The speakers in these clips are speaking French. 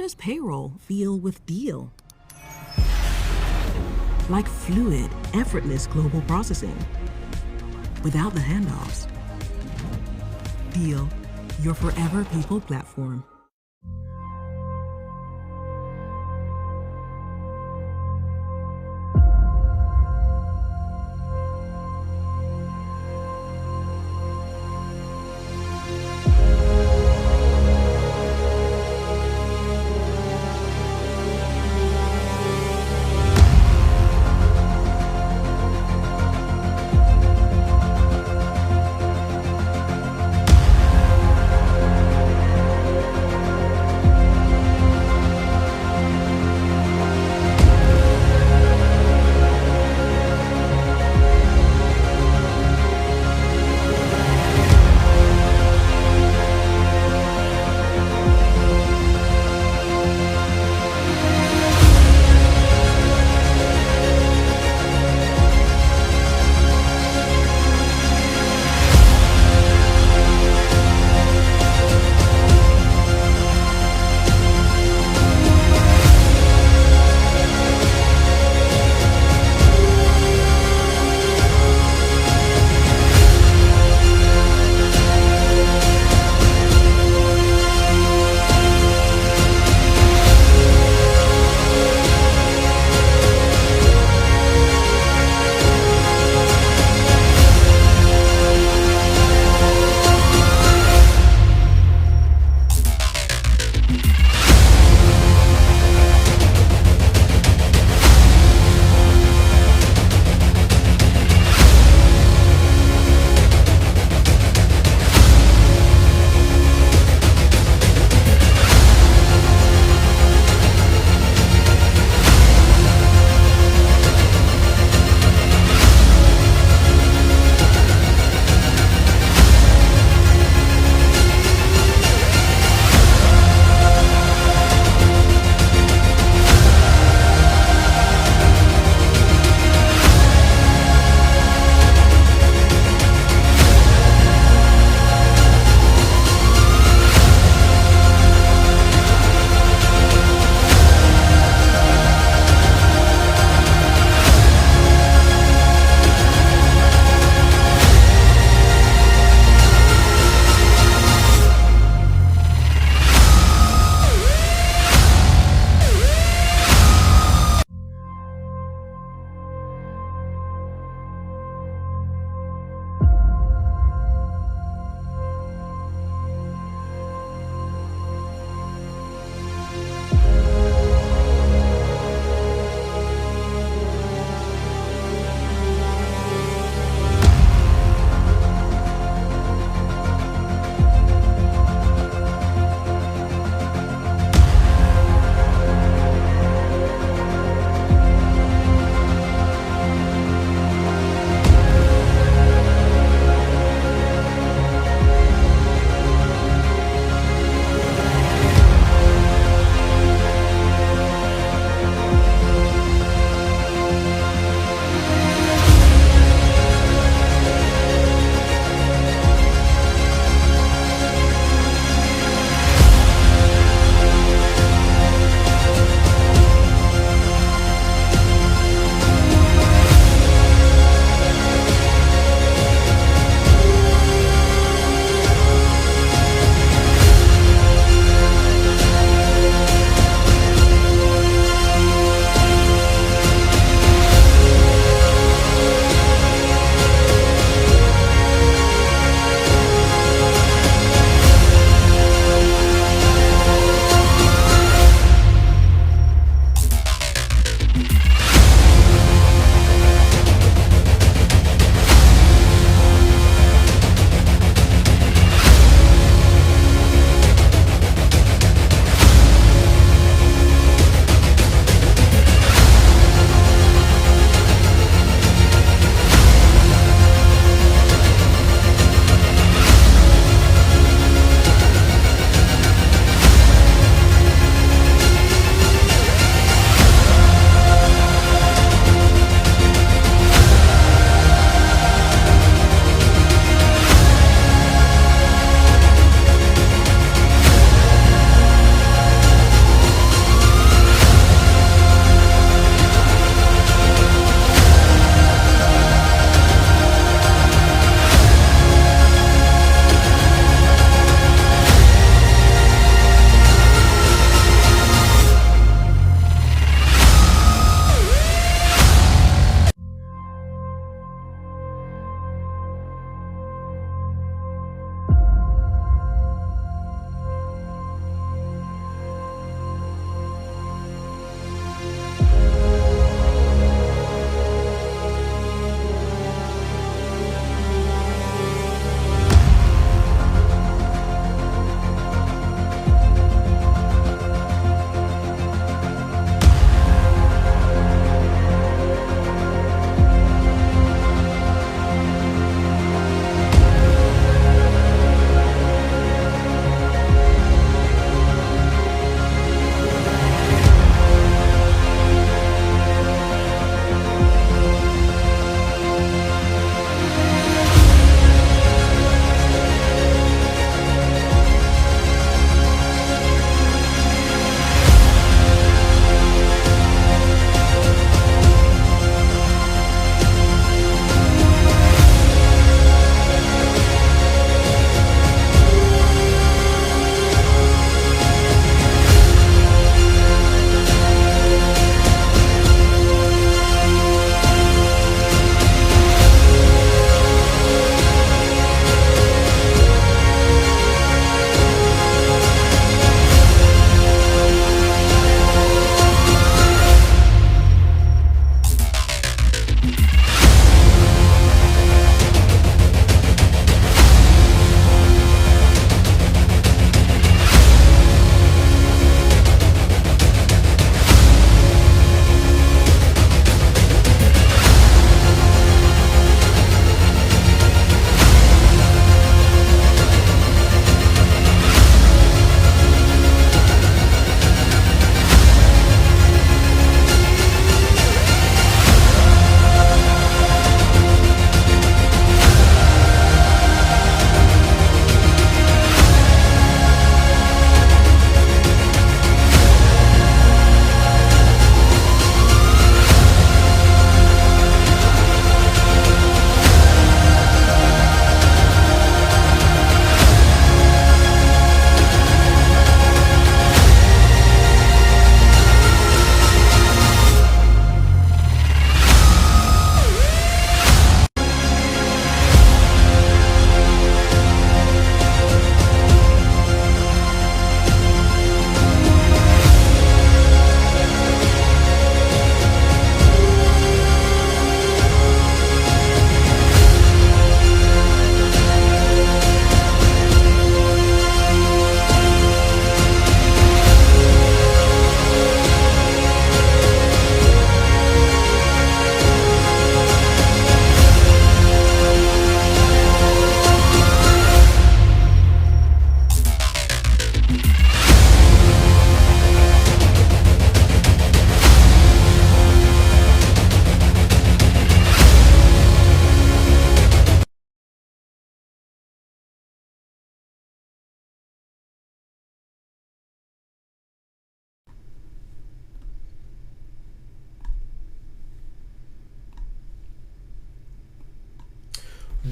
does payroll feel with Deel? Like fluid, effortless global processing without the handoffs. Deel, your forever people platform.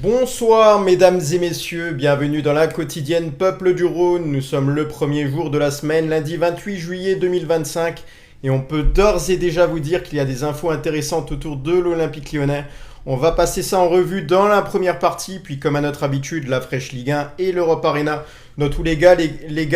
Bonsoir mesdames et messieurs, bienvenue dans la quotidienne Peuple du Rhône. Nous sommes le premier jour de la semaine, lundi 28 juillet 2025 et on peut d'ores et déjà vous dire qu'il y a des infos intéressantes autour de l'Olympique Lyonnais. On va passer ça en revue dans la première partie, puis comme à notre habitude, la fraîche Ligue 1 et l'Europe Arena. Dans tous les gars,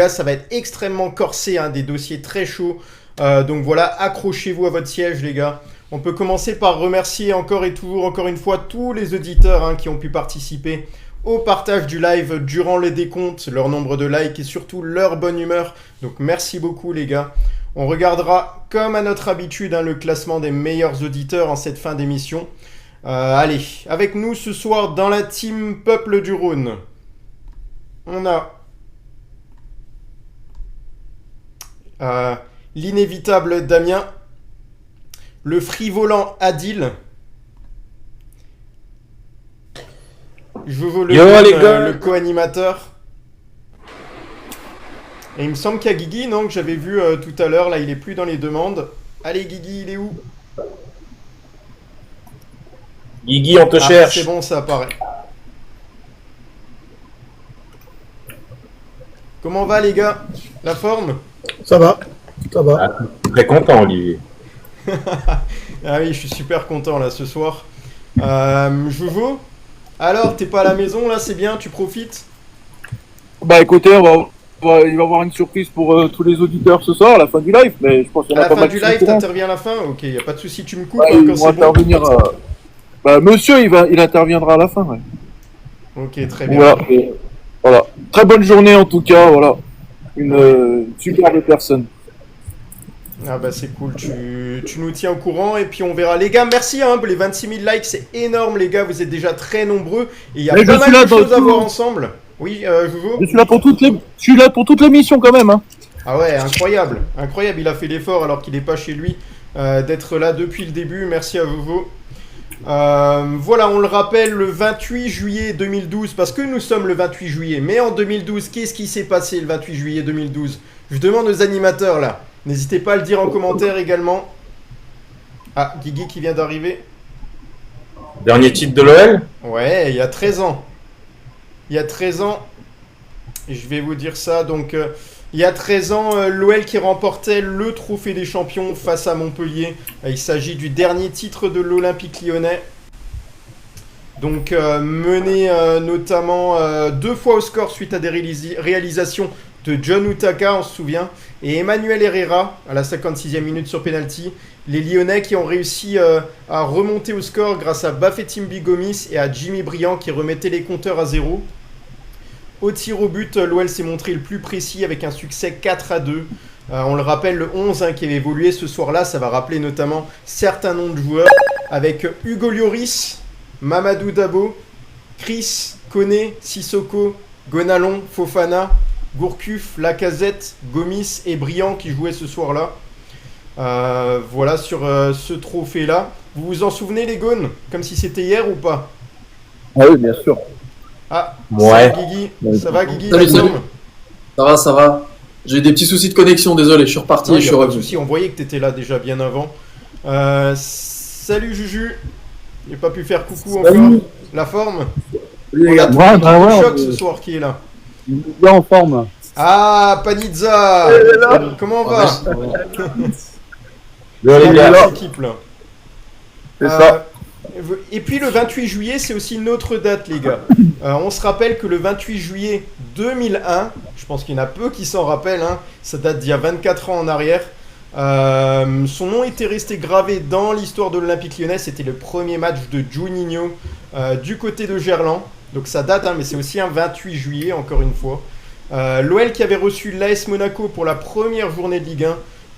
ça va être extrêmement corsé, des dossiers très chauds. Donc voilà, accrochez-vous à votre siège les gars. On peut commencer par remercier encore une fois, tous les auditeurs qui ont pu participer au partage du live durant les décomptes, leur nombre de likes et surtout leur bonne humeur. Donc merci beaucoup les gars. On regardera comme à notre habitude le classement des meilleurs auditeurs en cette fin d'émission. Allez, avec nous ce soir dans la team Peuple du Rhône, on a l'inévitable Damien, le frivolant Adil, je veux le co-animateur. Et il me semble qu'il y a Guigui, non, que j'avais vu tout à l'heure, là il est plus dans les demandes. Allez Guigui, il est où? Guigui, on te cherche. C'est bon, ça apparaît. Comment va les gars? La forme? Ça va. Très content, Olivier. Ah oui, je suis super content là ce soir. Joujou, alors t'es pas à la maison là, c'est bien, tu profites? Bah écoutez, il va y avoir une surprise pour tous les auditeurs ce soir à la fin du live, mais je pense qu'il y en a à pas la fin mal du qui live, sont t'interviens à la fin? Ok, y a pas de souci, tu me coupes ouais, quand ils vont c'est bon. intervenir. Monsieur, il interviendra à la fin. Ouais. Ok, très bien. Voilà. Très bonne journée en tout cas. Voilà, une superbe personne. Ah bah c'est cool, tu nous tiens au courant et puis on verra. Les gars, merci les 26 000 likes, c'est énorme les gars, vous êtes déjà très nombreux et il y a pas mal de choses à voir ensemble. Oui, Joujou ? Je suis là pour toutes les missions quand même. Ah ouais, incroyable, il a fait l'effort alors qu'il n'est pas chez lui d'être là depuis le début, merci à Joujou. Voilà, on le rappelle, le 28 juillet 2012, parce que nous sommes le 28 juillet, mais en 2012, qu'est-ce qui s'est passé le 28 juillet 2012 ? Je demande aux animateurs là. N'hésitez pas à le dire en commentaire également. Ah, Guigui qui vient d'arriver. Dernier titre de l'OL ? Ouais, il y a 13 ans. Il y a 13 ans, je vais vous dire ça. Donc, il y a 13 ans, l'OL qui remportait le trophée des champions face à Montpellier. Il s'agit du dernier titre de l'Olympique Lyonnais. Donc, mené notamment 2 fois au score suite à des réalisations de John Utaka, on se souvient, et Emmanuel Herrera à la 56e minute sur penalty. Les Lyonnais qui ont réussi à remonter au score grâce à Bafétimbi Gomis et à Jimmy Briand qui remettaient les compteurs à 0. Au tir au but, l'OL s'est montré le plus précis avec un succès 4-2. On le rappelle, le 11 qui avait évolué ce soir-là, ça va rappeler notamment certains noms de joueurs avec Hugo Lloris, Mamadou Dabo, Chris, Koné, Sissoko, Gonalon, Fofana, Gourcuff, Lacazette, Gomis et Briand qui jouaient ce soir-là. Voilà sur ce trophée-là. Vous vous en souvenez les Gones? Comme si c'était hier ou pas? Ah oui, bien sûr. Ah, ouais. Guigui. Ça va Guigui? Salut. Ça va. J'ai eu des petits soucis de connexion, désolé, je suis reparti et je suis revenu. On voyait que tu étais là déjà bien avant. Salut Juju. J'ai pas pu faire coucou encore. La forme? On a tout le choc ce soir qui est là. Bien en forme. Ah, Panizza. Comment on va? L'équipe là. C'est ça. Et puis le 28 juillet, c'est aussi une autre date, les gars. On se rappelle que le 28 juillet 2001, je pense qu'il y en a peu qui s'en rappellent, ça date d'il y a 24 ans en arrière. Son nom était resté gravé dans l'histoire de l'Olympique Lyonnais. C'était le premier match de Juninho du côté de Gerland. Donc ça date, mais c'est aussi un 28 juillet, encore une fois. L'OL qui avait reçu l'AS Monaco pour la première journée de Ligue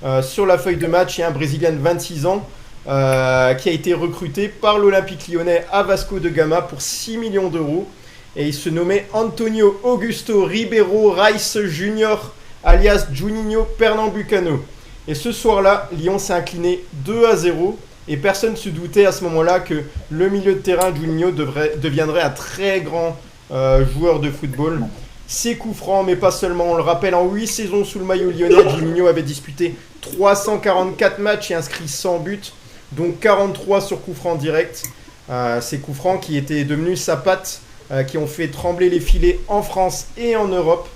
1 sur la feuille de match, et un Brésilien de 26 ans qui a été recruté par l'Olympique Lyonnais à Vasco de Gama pour 6 millions d'euros. Et il se nommait Antonio Augusto Ribeiro Reis Junior, alias Juninho Pernambucano. Et ce soir-là, Lyon s'est incliné 2-0. Et personne ne se doutait à ce moment-là que le milieu de terrain Juninho deviendrait un très grand joueur de football. Ses coups francs, mais pas seulement. On le rappelle, en 8 saisons sous le maillot lyonnais, Juninho avait disputé 344 matchs et inscrit 100 buts, dont 43 sur coups francs directs. Ces coups francs qui étaient devenus sa patte, qui ont fait trembler les filets en France et en Europe.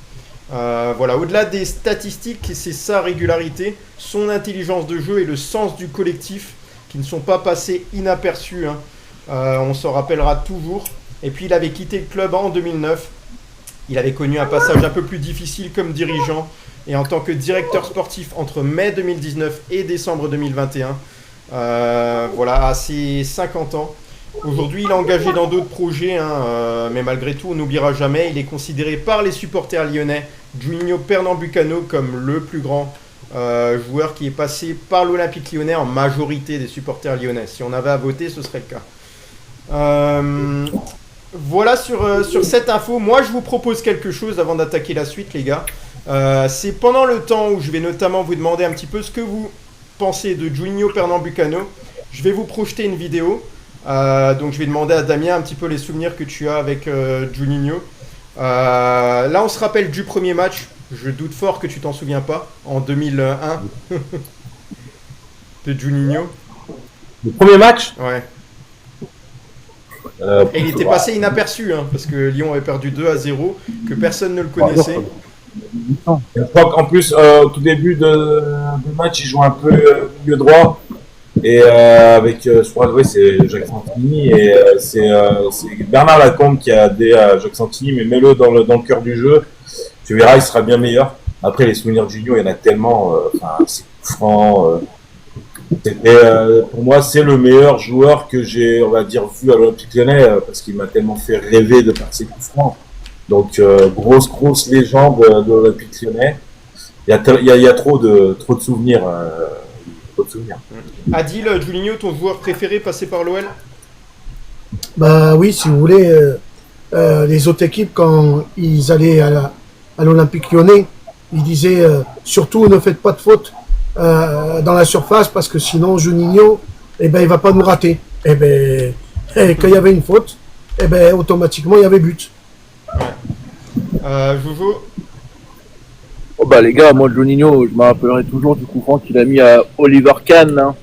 Voilà, au-delà des statistiques, c'est sa régularité, son intelligence de jeu et le sens du collectif qui ne sont pas passés inaperçus. Hein. On s'en rappellera toujours. Et puis il avait quitté le club en 2009. Il avait connu un passage un peu plus difficile comme dirigeant et en tant que directeur sportif entre mai 2019 et décembre 2021. Voilà, à ses 50 ans. Aujourd'hui, il est engagé dans d'autres projets, hein, mais malgré tout, on n'oubliera jamais, il est considéré par les supporters lyonnais, Juninho Pernambucano, comme le plus grand joueur qui est passé par l'Olympique lyonnais en majorité des supporters lyonnais. Si on avait à voter, ce serait le cas. Voilà sur cette info. Moi, je vous propose quelque chose avant d'attaquer la suite, les gars. C'est pendant le temps où je vais notamment vous demander un petit peu ce que vous pensez de Juninho Pernambucano. Je vais vous projeter une vidéo. Donc je vais demander à Damien un petit peu les souvenirs que tu as avec Juninho. Là on se rappelle du premier match. Je doute fort que tu t'en souviens pas. En 2001 de Juninho. Le premier match? Ouais. Et il était passé inaperçu, hein, parce que Lyon avait perdu 2-0, que personne ne le connaissait. Je crois qu'en plus, au tout début de match, il joue un peu milieu droit. Et avec, je crois, oui, c'est Jacques Santini. Et c'est Bernard Lacombe qui a dit à Jacques Santini, mais mets-le dans le cœur du jeu. Tu verras, il sera bien meilleur. Après, les souvenirs de Juninho, il y en a tellement. C'est franc. Pour moi, c'est le meilleur joueur que j'ai, on va dire, vu à l'Olympique Lyonnais, parce qu'il m'a tellement fait rêver de par ses coups francs. Donc, grosse légende de l'Olympique Lyonnais. Il y a trop de souvenirs. Adil, Juninho, ton joueur préféré passé par l'OL? Bah oui, si vous voulez, les autres équipes, quand ils allaient à l'Olympique Lyonnais, ils disaient surtout ne faites pas de faute dans la surface parce que sinon Juninho, eh ben, il va pas nous rater. Eh ben, quand il y avait une faute, eh ben, automatiquement il y avait but. Jojo? Oh bah les gars, moi Juninho, je me rappellerai toujours du coup franc qu'il a mis à Oliver Kahn. Hein.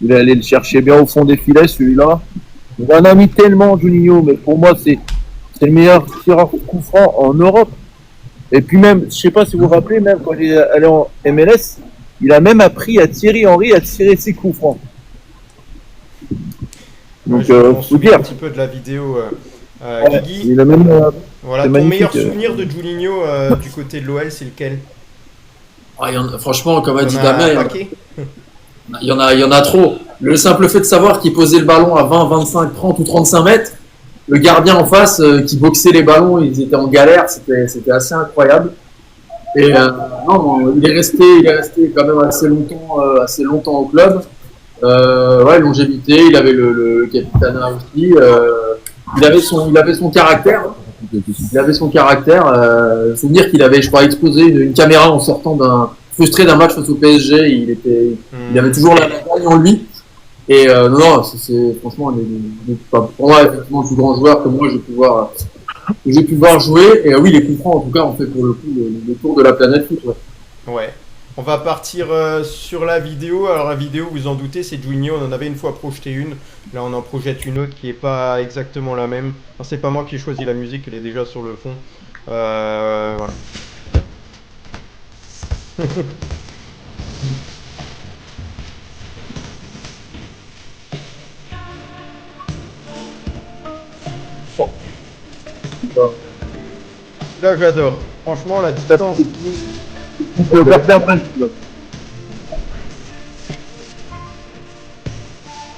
Il est allé le chercher bien au fond des filets celui-là. Il en a mis tellement Juninho, mais pour moi c'est le meilleur tireur coup franc en Europe. Et puis même, je sais pas si vous vous rappelez, même quand il est allé en MLS, il a même appris à Thierry Henry à tirer ses coups francs. Donc faut dire un petit peu de la vidéo. Guigui, il a même, voilà, ton meilleur souvenir de Juninho du côté de l'OL, c'est lequel? Franchement, comme a dit Il Damien, il y en a trop. Le simple fait de savoir qu'il posait le ballon à 20, 25, 30 ou 35 mètres, le gardien en face qui boxait les ballons, ils étaient en galère, c'était assez incroyable. Et non, il est resté quand même assez longtemps au club. Ouais, longévité, il avait le capitana aussi. Il avait son caractère. Souvenir qu'il avait, je crois, exposé une caméra en sortant frustré d'un match face au PSG. Il avait toujours la gagne en lui. Et non, c'est franchement, pour moi, effectivement, le plus grand joueur que moi j'ai pu voir jouer. Et oui, les coups francs, en tout cas, on fait pour le coup le tour de la planète foot. Ouais. On va partir sur la vidéo. Alors la vidéo, vous en doutez, c'est Juninho. On en avait une fois projeté une. Là, on en projette une autre qui est pas exactement la même. Alors, c'est pas moi qui ai choisi la musique, elle est déjà sur le fond. Voilà. Là, j'adore. Franchement, la distance. on peut garder un principe.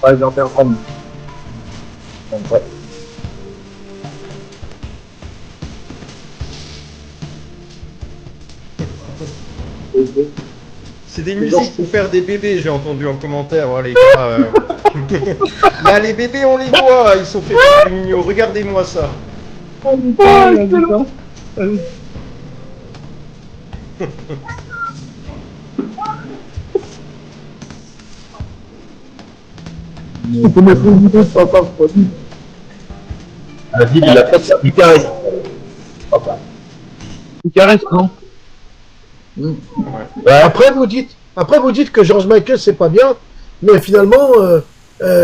Ouais, j'en fais un grand. Ouais. C'est des musiques pour faire des bébés, j'ai entendu en commentaire. Oh, les gars, là, les bébés, on les voit, ils sont faits par Juninho. Regardez-moi ça. Il faut mettre une vidéo de papa, je crois. La ville, il a pas ça. Il caresse. Papa. Il caresse, non? Après vous dites que George Michael c'est pas bien, mais finalement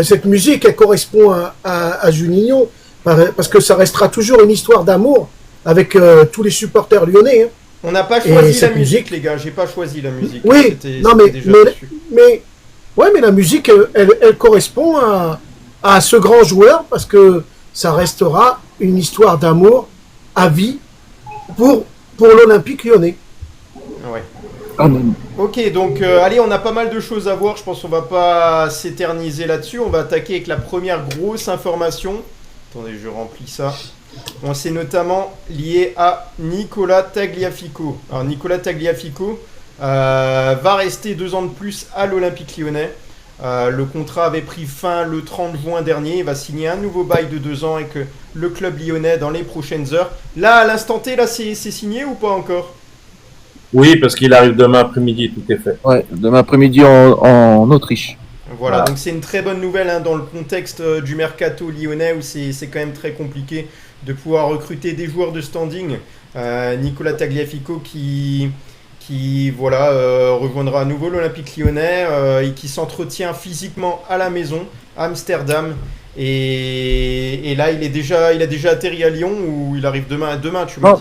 cette musique, elle correspond à Juninho, parce que ça restera toujours une histoire d'amour avec tous les supporters lyonnais. Hein. On n'a pas choisi la musique, les gars. J'ai pas choisi la musique. Oui, non, mais la musique, elle correspond à ce grand joueur parce que ça restera une histoire d'amour à vie pour l'Olympique Lyonnais. Ouais. Amen. Ok, donc allez, on a pas mal de choses à voir. Je pense qu'on va pas s'éterniser là-dessus. On va attaquer avec la première grosse information. Attendez, je remplis ça. Bon, c'est notamment lié à Nicolas Tagliafico. Alors, Nicolas Tagliafico va rester 2 ans de plus à l'Olympique Lyonnais. Le contrat avait pris fin le 30 juin dernier. Il va signer un nouveau bail de 2 ans avec le club lyonnais dans les prochaines heures. Là, à l'instant T, là, c'est signé ou pas encore? Oui, parce qu'il arrive demain après-midi, tout est fait. Ouais, demain après-midi en Autriche. Voilà, Voilà. donc c'est une très bonne nouvelle hein, dans le contexte du mercato lyonnais où c'est quand même très compliqué de pouvoir recruter des joueurs de standing. Nicolas Tagliafico qui rejoindra à nouveau l'Olympique Lyonnais et qui s'entretient physiquement à la maison à Amsterdam. Et là, il a déjà atterri à Lyon ou il arrive demain tu m'as Non.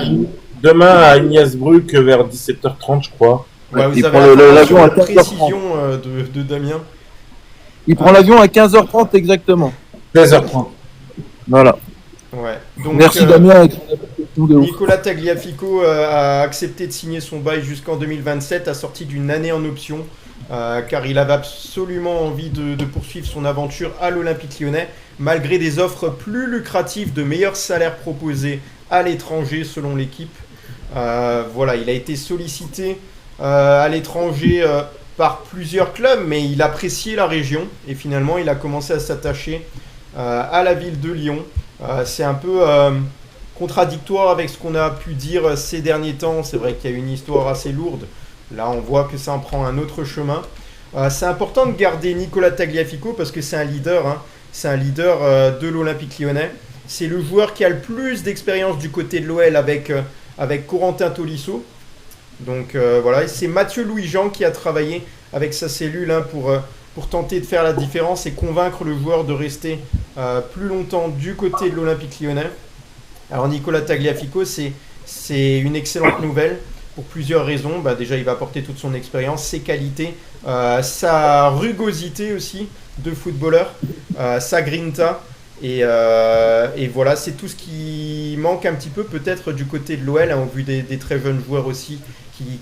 dit. Demain à Innsbruck vers 17h30, je crois. Ouais, vous il avez prend l'avion à de 15h30. précision de Damien. Il prend l'avion à 15h30 exactement. 16h30. Voilà. Ouais. Donc, Merci Damien. avec nous de ouf. Nicolas Tagliafico a accepté de signer son bail jusqu'en 2027, assorti d'une année en option, car il avait absolument envie de poursuivre son aventure à l'Olympique Lyonnais, malgré des offres plus lucratives de meilleurs salaires proposés à l'étranger selon l'équipe. Voilà, il a été sollicité à l'étranger par plusieurs clubs, mais il appréciait la région et finalement il a commencé à s'attacher à la ville de Lyon. C'est un peu contradictoire avec ce qu'on a pu dire ces derniers temps. C'est vrai qu'il y a une histoire assez lourde. Là, on voit que ça en prend un autre chemin. C'est important de garder Nicolas Tagliafico parce que c'est un leader. Hein. C'est un leader de l'Olympique Lyonnais. C'est le joueur qui a le plus d'expérience du côté de l'OL avec Corentin Tolisso. Donc voilà, et c'est Mathieu Louis-Jean qui a travaillé avec sa cellule hein, pour tenter de faire la différence et convaincre le joueur de rester plus longtemps du côté de l'Olympique Lyonnais. Alors Nicolas Tagliafico, c'est une excellente nouvelle pour plusieurs raisons. Bah, déjà, il va apporter toute son expérience, ses qualités, sa rugosité aussi de footballeur, sa grinta. Et voilà, c'est tout ce qui manque un petit peu peut-être du côté de l'OL, hein, au vu des très jeunes joueurs aussi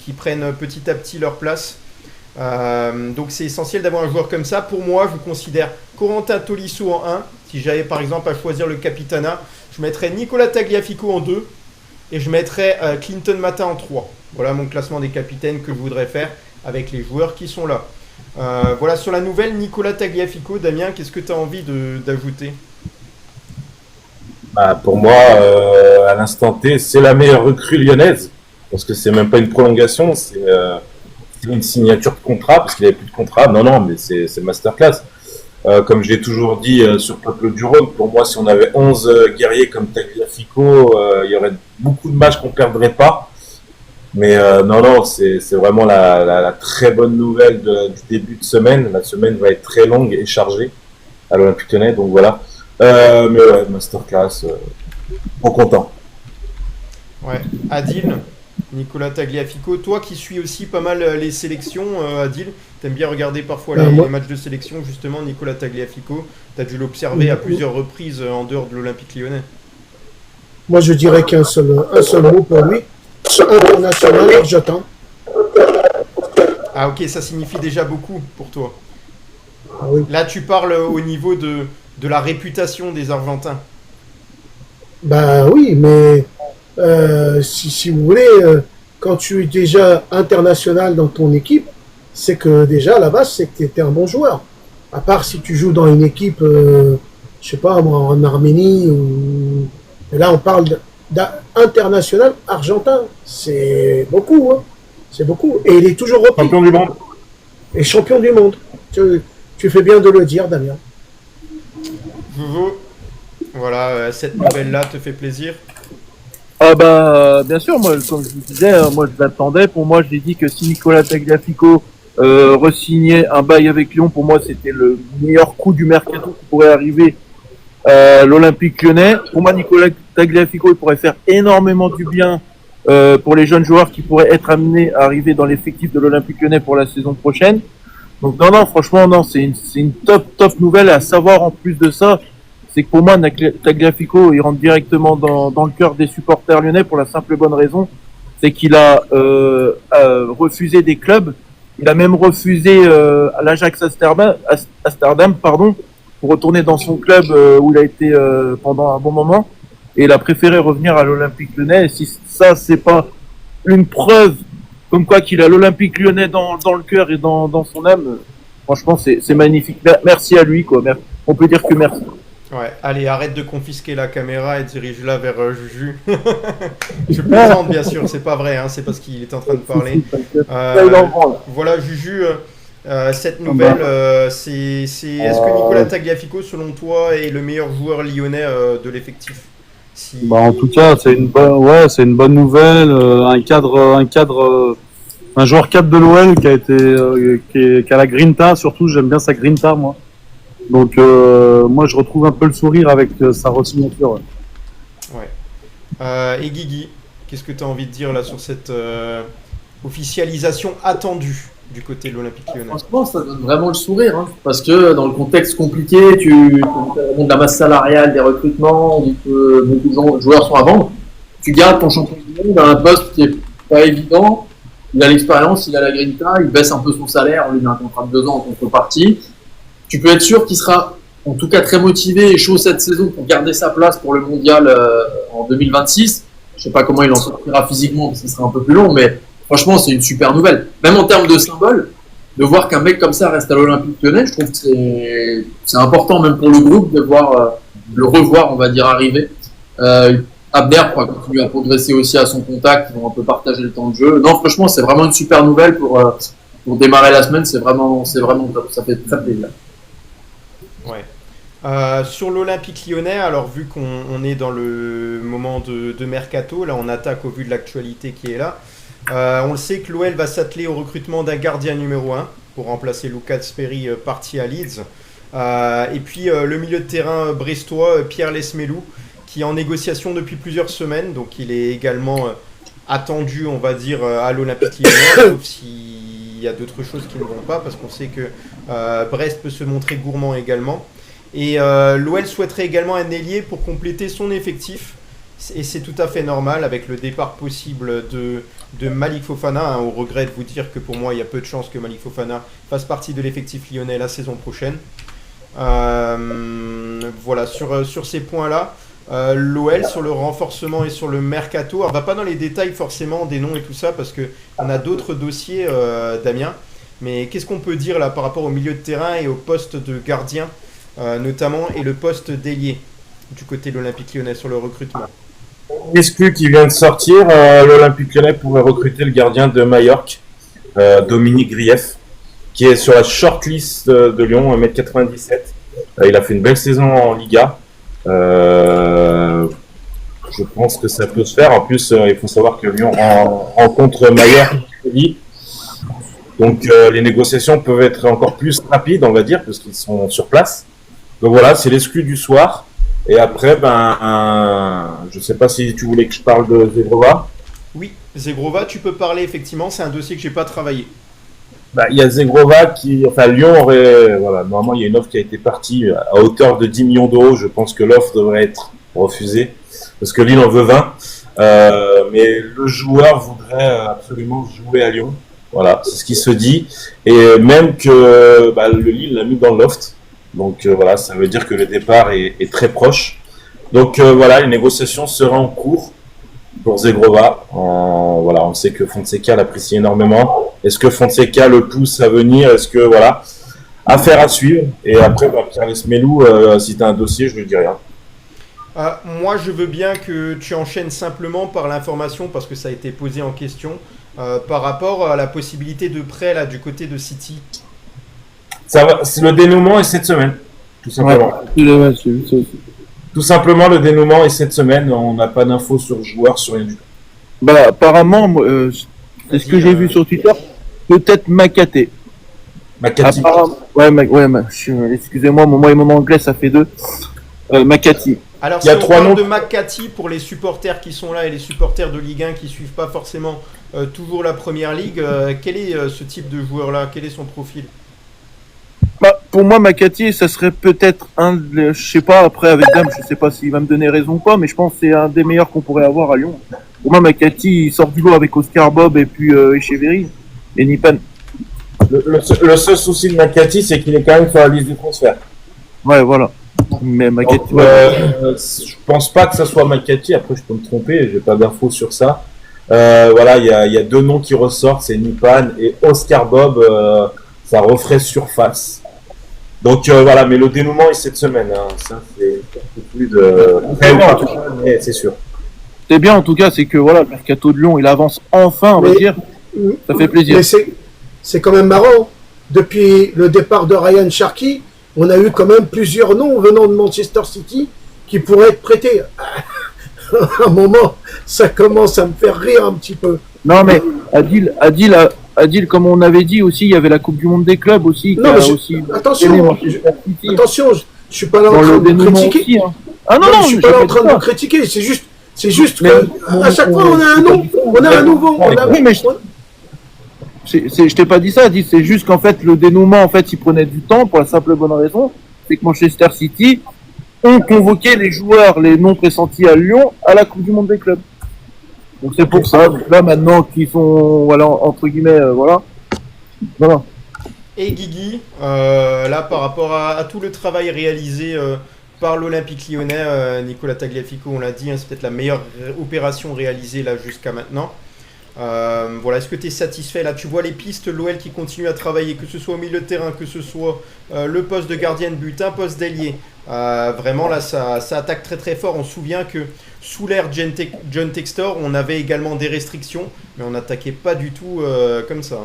qui prennent petit à petit leur place. Donc c'est essentiel d'avoir un joueur comme ça. Pour moi, je considère Corentin Tolisso en 1. Si j'avais par exemple à choisir le capitana, je mettrais Nicolas Tagliafico en 2 et je mettrais Clinton Mata en 3. Voilà mon classement des capitaines que je voudrais faire avec les joueurs qui sont là. Voilà sur la nouvelle Nicolas Tagliafico. Damien, qu'est-ce que tu as envie d'ajouter? Bah, pour moi, à l'instant T, c'est la meilleure recrue lyonnaise. Parce que c'est même pas une prolongation, c'est une signature de contrat, parce qu'il n'y avait plus de contrat. Non, mais c'est masterclass. Comme j'ai toujours dit sur Peuple du Rhône, pour moi, si on avait 11 guerriers comme Tagliafico, il y aurait beaucoup de matchs qu'on ne perdrait pas. Mais non, c'est vraiment la très bonne nouvelle du début de semaine. La semaine va être très longue et chargée à l'Olympique Lyonnais, donc voilà. Mais ouais, masterclass, trop content. Ouais, Adil, Nicolas Tagliafico, toi qui suis aussi pas mal les sélections, Adil, t'aimes bien regarder parfois les matchs de sélection, justement, Nicolas Tagliafico, t'as dû l'observer à plusieurs reprises en dehors de l'Olympique Lyonnais. Moi, je dirais qu'un seul mot pour lui, international argentin. Ah ok, ça signifie déjà beaucoup pour toi. Ah oui. Là, tu parles au niveau de la réputation des Argentins. Ben oui, mais si vous voulez, quand tu es déjà international dans ton équipe, c'est que déjà à la base, c'est que tu étais un bon joueur. À part si tu joues dans une équipe, je sais pas moi, en Arménie ou. Et là, on parle d'international argentin. C'est beaucoup, hein. C'est beaucoup. Et il est toujours repris. Champion du monde. Et champion du monde. Tu fais bien de le dire, Damien. Jojo, voilà, cette nouvelle-là te fait plaisir. Ah bah bien sûr, moi comme je vous disais, moi je l'attendais. Pour moi, je l'ai dit que si Nicolas Tagliafico re-signer un bail avec Lyon. Pour moi, c'était le meilleur coup du mercato qui pourrait arriver l'Olympique Lyonnais. Pour moi, Nicolas Tagliafico, il pourrait faire énormément du bien pour les jeunes joueurs qui pourraient être amenés à arriver dans l'effectif de l'Olympique Lyonnais pour la saison prochaine. Donc non, franchement, non, c'est une top nouvelle. À savoir, en plus de ça, c'est que pour moi, Tagliafico, il rentre directement dans le cœur des supporters lyonnais pour la simple et bonne raison, c'est qu'il a refusé des clubs. Il a même refusé à l'Ajax Amsterdam, pour retourner dans son club où il a été pendant un bon moment. Et il a préféré revenir à l'Olympique Lyonnais. Et si ça, c'est pas une preuve comme quoi qu'il a l'Olympique Lyonnais dans le cœur et dans son âme, franchement, c'est magnifique. Merci à lui, quoi. On peut dire que merci. Ouais, allez, arrête de confisquer la caméra et dirige-la vers Juju. Je plaisante, bien sûr, c'est pas vrai, hein, c'est parce qu'il est en train de parler. Voilà, Juju, cette nouvelle, est-ce que Nicolas Tagliafico, selon toi, est le meilleur joueur lyonnais de l'effectif? En tout cas, c'est une bonne nouvelle. Un joueur cadre de l'OL qui a été, qui a la grinta, surtout, j'aime bien sa grinta, moi. Donc, moi, je retrouve un peu le sourire avec sa re-signature. Ouais. Et Guigui, qu'est-ce que tu as envie de dire là sur cette officialisation attendue du côté de l'Olympique Lyonnais? Franchement, ça donne vraiment le sourire, hein, parce que dans le contexte compliqué, tu as de la masse salariale, des recrutements, beaucoup de joueurs sont à vendre. Tu gardes ton champion du monde à un poste qui est pas évident. Il a l'expérience, il a la grinta, il baisse un peu son salaire, on lui met un contrat de 2 ans en contrepartie. Tu peux être sûr qu'il sera en tout cas très motivé et chaud cette saison pour garder sa place pour le mondial en 2026. Je sais pas comment il en sortira physiquement parce que ce sera un peu plus long, mais franchement, c'est une super nouvelle. Même en termes de symbole, de voir qu'un mec comme ça reste à l'Olympique Lyonnais, je trouve que c'est important même pour le groupe de voir le revoir, on va dire, arriver. Abder pourra continuer à progresser aussi à son contact, ils vont un peu partager le temps de jeu. Non, franchement, c'est vraiment une super nouvelle pour démarrer la semaine, c'est vraiment top, ça fait très plaisir. Ouais. Sur l'Olympique Lyonnais, alors vu qu'on est dans le moment de mercato, là on attaque au vu de l'actualité qui est là. On le sait que l'OL va s'atteler au recrutement d'un gardien numéro 1 pour remplacer Lucas Sperry parti à Leeds. Et puis le milieu de terrain brestois Pierre Lesmelou qui est en négociation depuis plusieurs semaines, donc il est également attendu, on va dire, à l'Olympique Lyonnais, sauf s'il y a d'autres choses qui ne vont pas, parce qu'on sait que Brest peut se montrer gourmand également. Et l'OL souhaiterait également un ailier pour compléter son effectif. Et c'est tout à fait normal avec le départ possible de Malik Fofana. Au regret de vous dire que pour moi, il y a peu de chances que Malik Fofana fasse partie de l'effectif lyonnais la saison prochaine. Voilà, sur ces points-là, l'OL sur le renforcement et sur le mercato. Alors, on va pas dans les détails forcément des noms et tout ça parce qu'on a d'autres dossiers, Damien. Mais qu'est-ce qu'on peut dire là par rapport au milieu de terrain et au poste de gardien notamment, et le poste d'ailier du côté de l'Olympique Lyonnais sur le recrutement? Exclu qui vient de sortir, l'Olympique Lyonnais pourrait recruter le gardien de Majorque, Dominique Grief, qui est sur la shortlist de Lyon, 1m97. Il a fait une belle saison en Liga. Je pense que ça peut se faire. En plus, il faut savoir que Lyon rencontre Majorque. Donc les négociations peuvent être encore plus rapides, on va dire, parce qu'ils sont sur place. Donc voilà, c'est l'exclu du soir. Et après, je sais pas si tu voulais que je parle de Zegrova. Oui, Zegrova, tu peux parler effectivement, c'est un dossier que j'ai pas travaillé. Il y a Zegrova Lyon aurait, normalement il y a une offre qui a été partie à hauteur de 10 millions d'euros. Je pense que l'offre devrait être refusée parce que Lille en veut 20. Mais le joueur voudrait absolument jouer à Lyon. Voilà, c'est ce qui se dit. Et même que le Lille l'a mis dans le loft. Donc voilà, ça veut dire que le départ est très proche. Donc les négociations seraient en cours pour Zegrova. On sait que Fonseca l'apprécie énormément. Est-ce que Fonseca le pousse à venir? Est-ce que affaire à suivre. Et après, Pierre Lesmelou, si tu as un dossier, je ne dis rien. Moi, je veux bien que tu enchaînes simplement par l'information parce que ça a été posé en question par rapport à la possibilité de prêt là du côté de City. Le dénouement est cette semaine, tout simplement. Ouais, tout simplement, le dénouement est cette semaine. On n'a pas d'infos sur le joueur, sur rien du tout. Apparemment, c'est ce que j'ai vu sur Twitter. Peut-être Makaté. Makati. Excusez-moi, moi et mon anglais, ça fait 2. Makati. Alors, Il y a si on 3 parle noms. de Makati pour les supporters qui sont là et les supporters de Ligue 1 qui suivent pas forcément toujours la première ligue, quel est ce type de joueur-là? Quel est son profil? Pour moi, Makati, ça serait peut-être je sais pas, après avec Dame, je sais pas s'il va me donner raison ou pas, mais je pense que c'est un des meilleurs qu'on pourrait avoir à Lyon. Pour moi, Makati, il sort du lot avec Oscar Bob et puis Echeverry et Nipan. Le seul souci de Makati, c'est qu'il est quand même sur la liste du transfert. Ouais, voilà. Mais Makati, Donc, je pense pas que ça soit Makati. Après, je peux me tromper. J'ai pas d'infos sur ça. Voilà, il y a 2 noms qui ressortent, c'est Nipan et Oscar Bob. Ça referait surface. Donc voilà, mais le dénouement est cette semaine. Hein. Ça, c'est plus de. C'est sûr. c'est bien en tout cas, c'est que voilà, le mercato de Lyon, il avance enfin, on va dire. Ça fait plaisir. Mais c'est quand même marrant. Depuis le départ de Ryan Cherki, on a eu quand même plusieurs noms venant de Manchester City qui pourraient être prêtés. À un moment, ça commence à me faire rire un petit peu. Non, mais Adil, comme on avait dit aussi, il y avait la Coupe du Monde des clubs aussi. Non, mais aussi attention, je suis pas là en dans train le de dénouement critiquer. aussi. Hein. Ah non, Non, non, je suis pas là en train de critiquer. C'est juste Mais que à chaque fois on a un nom, on a un nouveau. Oui, mais je t'ai pas dit ça, Adil, c'est juste qu'en fait, le dénouement, en fait, il prenait du temps pour la simple bonne raison, c'est que Manchester City ont convoqué les joueurs, les non pressentis à Lyon, à la Coupe du Monde des clubs. Donc c'est pour ça. Donc là maintenant qu'ils sont voilà entre guillemets voilà. Et Guigui, là par rapport à tout le travail réalisé par l'Olympique Lyonnais, Nicolas Tagliafico, on l'a dit, hein, c'est peut-être la meilleure opération réalisée là jusqu'à maintenant. Voilà, est-ce que tu es satisfait? Là, tu vois les pistes, l'OL qui continue à travailler, que ce soit au milieu de terrain, que ce soit le poste de gardien de but, un poste d'ailier. Vraiment, là, ça attaque très très fort. On se souvient que sous l'ère John Textor, on avait également des restrictions, mais on n'attaquait pas du tout comme ça.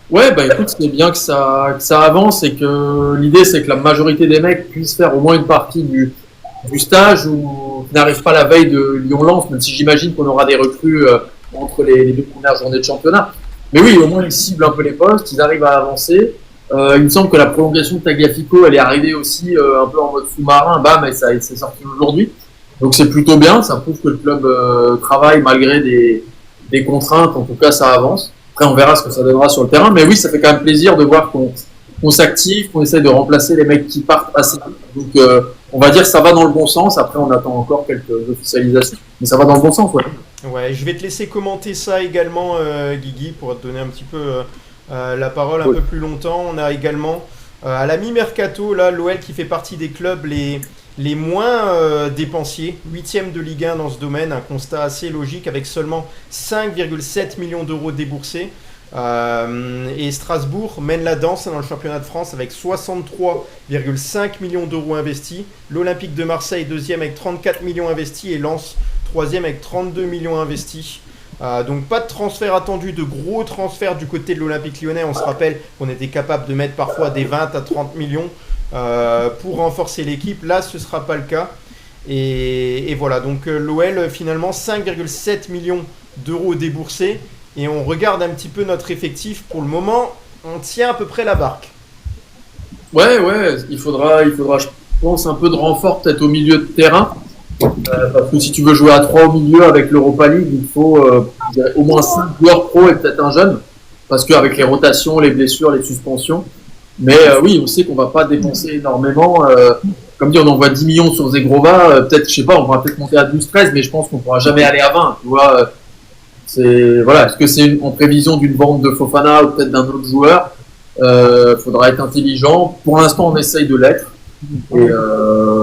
Ouais, bah écoute, c'est bien que ça avance et que l'idée c'est que la majorité des mecs puissent faire au moins une partie du stage ou n'arrivent pas la veille de Lyon-Lens, même si j'imagine qu'on aura des recrues entre les 2 premières journées de championnat. Mais oui, au moins ils ciblent un peu les postes, ils arrivent à avancer. Il me semble que la prolongation de Tagliafico, elle est arrivée aussi un peu en mode sous-marin, bam, et ça c'est sorti aujourd'hui. Donc c'est plutôt bien, ça prouve que le club travaille malgré des contraintes, en tout cas ça avance. Après on verra ce que ça donnera sur le terrain, mais oui, ça fait quand même plaisir de voir qu'on s'active, qu'on essaie de remplacer les mecs qui partent assez vite. Donc on va dire que ça va dans le bon sens, après on attend encore quelques officialisations, mais ça va dans le bon sens, ouais. Ouais, je vais te laisser commenter ça également, Guigui, pour te donner un petit peu la parole un peu plus longtemps. On a également à la mi-mercato, là, l'OL qui fait partie des clubs les moins dépensiers, 8e de Ligue 1 dans ce domaine, un constat assez logique avec seulement 5,7 millions d'euros déboursés. Et Strasbourg mène la danse dans le championnat de France avec 63,5 millions d'euros investis. L'Olympique de Marseille, 2e avec 34 millions investis et Lens, 3e avec 32 millions investis. Donc pas de transfert attendu, de gros transferts du côté de l'Olympique Lyonnais. On se rappelle qu'on était capable de mettre parfois des 20 à 30 millions pour renforcer l'équipe. Là, ce ne sera pas le cas. Et voilà, donc l'OL finalement 5,7 millions d'euros déboursés. Et on regarde un petit peu notre effectif. Pour le moment, on tient à peu près la barque. Ouais, il faudra, je pense, un peu de renfort peut-être au milieu de terrain. Parce que si tu veux jouer à 3 au milieu avec l'Europa League, il faut au moins 5 joueurs pro et peut-être un jeune. Parce qu'avec les rotations, les blessures, les suspensions. Mais oui, on sait qu'on va pas dépenser énormément. Comme dit, on envoie 10 millions sur Zegrova. Peut-être, je sais pas, on va peut-être monter à 12-13, mais je pense qu'on pourra jamais aller à 20. Tu vois, est-ce que c'est en prévision d'une vente de Fofana ou peut-être d'un autre joueur? Faudra être intelligent. Pour l'instant, on essaye de l'être. Et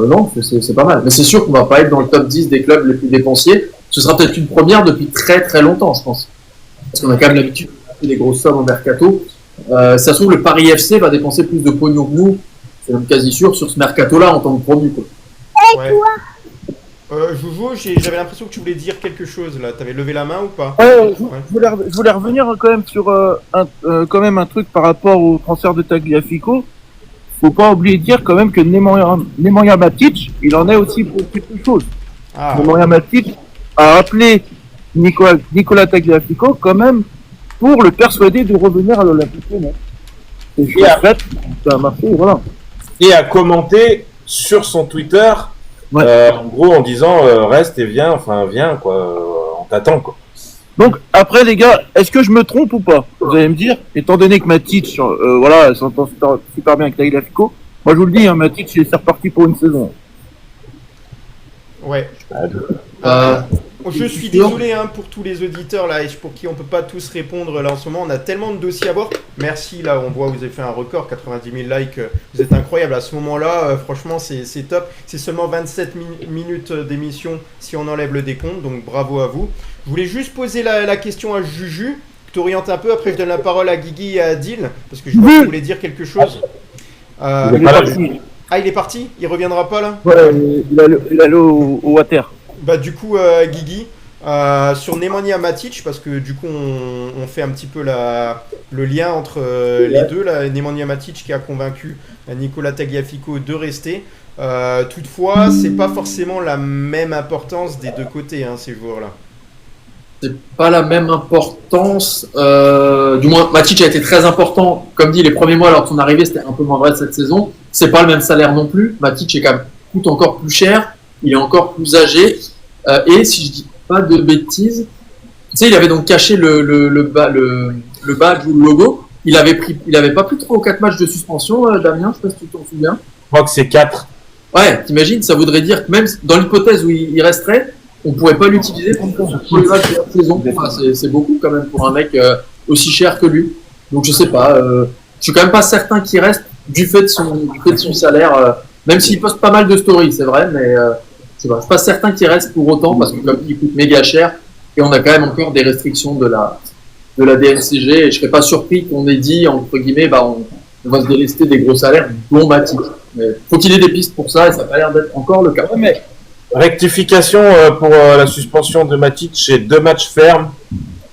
non, c'est pas mal. Mais c'est sûr qu'on va pas être dans le top 10 des clubs les plus dépensiers. Ce sera peut-être une première depuis très très longtemps, je pense. Parce qu'on a quand même l'habitude de faire des grosses sommes au mercato. Ça se trouve, le Paris FC va dépenser plus de pognon que nous, c'est même quasi sûr, sur ce mercato-là en tant que promu. Ouais. Joujou, j'avais l'impression que tu voulais dire quelque chose là. T'avais levé la main ou pas? Je voulais revenir quand même sur un truc par rapport au transfert de Tagliafico. Faut pas oublier de dire quand même que Nemanja Matic, il en est aussi pour quelque chose. Nemanja Matic a appelé Nicolas Tagliafico quand même pour le persuader de revenir à l'Olympique Lyonnais. Et je regrette, ça a marché, voilà. Et a commenté sur son Twitter, Ouais. en gros en disant reste et viens, enfin viens quoi, on t'attend quoi. Donc, après, les gars, est-ce que je me trompe ou pas? Vous allez me dire, étant donné que Matic, voilà, s'entend super bien avec Tagliafico, moi je vous le dis, hein, Matic, c'est reparti pour une saison. Ouais. Euh, Je suis désolé hein, pour tous les auditeurs là, et pour qui on peut pas tous répondre là en ce moment. On a tellement de dossiers à voir. Merci là, on voit vous avez fait un record, 90 000 likes. Vous êtes incroyable à ce moment-là. Franchement, c'est top. C'est seulement 27 minutes d'émission si on enlève le décompte. Donc bravo à vous. Je voulais juste poser la question à Juju. Tu orientes un peu. Après, je donne la parole à Guigui et à Adil parce que je vois que vous voulez dire quelque chose. Il est pas là, parti. Ah, il est parti. Il reviendra pas là. Ouais, il allait au water. Bah du coup Guigui sur Nemanja Matic parce que du coup on fait un petit peu le lien entre les deux là, Nemanja Matic qui a convaincu Nicolas Tagliafico de rester. Toutefois c'est pas forcément la même importance des deux côtés hein, ces joueurs-là. c'est pas la même importance. Du moins, Matic a été très important. Comme dit, les premiers mois lors de son arrivée, c'était un peu moins vrai cette saison. C'est pas le même salaire non plus. Matic est quand même coûte encore plus cher. Il est encore plus âgé. Et si je dis pas de bêtises, tu sais, il avait donc caché le badge ou le logo. Il avait pas pris 3 ou 4 matchs de suspension, Damien, je sais pas si tu t'en souviens. Je crois que c'est 4. Ouais, t'imagines, ça voudrait dire que même dans l'hypothèse où il resterait, on pourrait pas l'utiliser pour les matchs de la saison. Enfin, c'est beaucoup quand même pour un mec aussi cher que lui. Donc je sais pas, je suis quand même pas certain qu'il reste du fait de son salaire, même s'il poste pas mal de stories, c'est vrai, mais je sais pas, je suis pas certain qu'il reste pour autant parce que comme il coûte méga cher et on a quand même encore des restrictions de la DNCG et je serais pas surpris qu'on ait dit entre guillemets on va se délester des gros salaires dont Matic. Mais faut qu'il ait des pistes pour ça et ça a pas l'air d'être encore le cas. Ouais, mais rectification pour la suspension de Matic, c'est 2 matchs fermes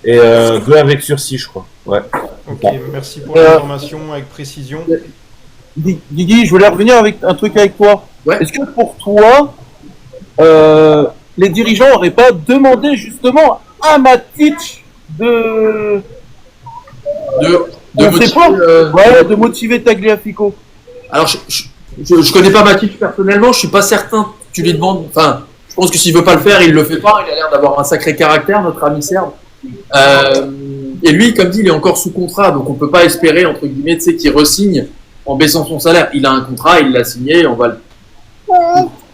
et 2 avec sursis, je crois. Ouais. Ok, merci pour l'information avec précision. Guigui, je voulais revenir avec un truc avec toi. Ouais. Est-ce que pour toi, les dirigeants n'auraient pas demandé justement à Matic de motiver, motiver Tagliafico? Alors, je connais pas Matic personnellement, je suis pas certain que tu lui demandes. Enfin, je pense que s'il veut pas le faire, il le fait pas. Il a l'air d'avoir un sacré caractère, notre ami serbe. Et lui, comme dit, il est encore sous contrat, donc on peut pas espérer entre guillemets, tu sais, qu'il re-signe en baissant son salaire. Il a un contrat, il l'a signé, on va le.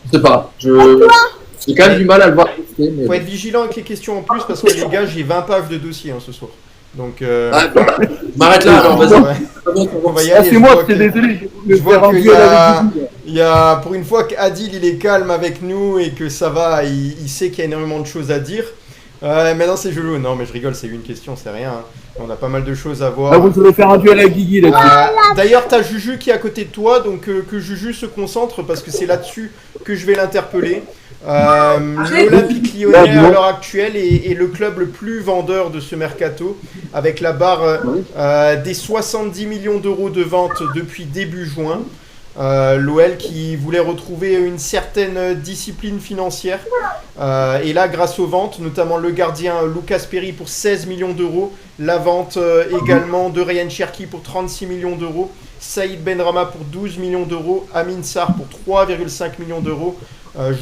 Je sais pas. J'ai quand même du mal à le voir. Faut être vigilant avec les questions en plus parce que les gars, j'ai 20 pages de dossiers hein, ce soir. Donc, je m'arrête là, alors vas-y. On va y aller. C'est moi, c'est désolé. Je vois qu'il y a, pour une fois qu'Adil il est calme avec nous et que ça va, il sait qu'il y a énormément de choses à dire. Maintenant c'est Jolo. Non, mais je rigole, c'est une question, c'est rien. Hein. On a pas mal de choses à voir. Ah, vous allez faire un duel à Guigui là-dessus. D'ailleurs, t'as Juju qui est à côté de toi, donc que Juju se concentre parce que c'est là-dessus que je vais l'interpeller. L'Olympique Lyonnais à l'heure actuelle est le club le plus vendeur de ce mercato avec la barre des 70 millions d'euros de vente depuis début juin. L'OL qui voulait retrouver une certaine discipline financière et là grâce aux ventes, notamment le gardien Lucas Perry pour 16 millions d'euros, la vente également de Ryan Cherki pour 36 millions d'euros, Saïd Benrahma pour 12 millions d'euros, Amin Sarr pour 3,5 millions d'euros,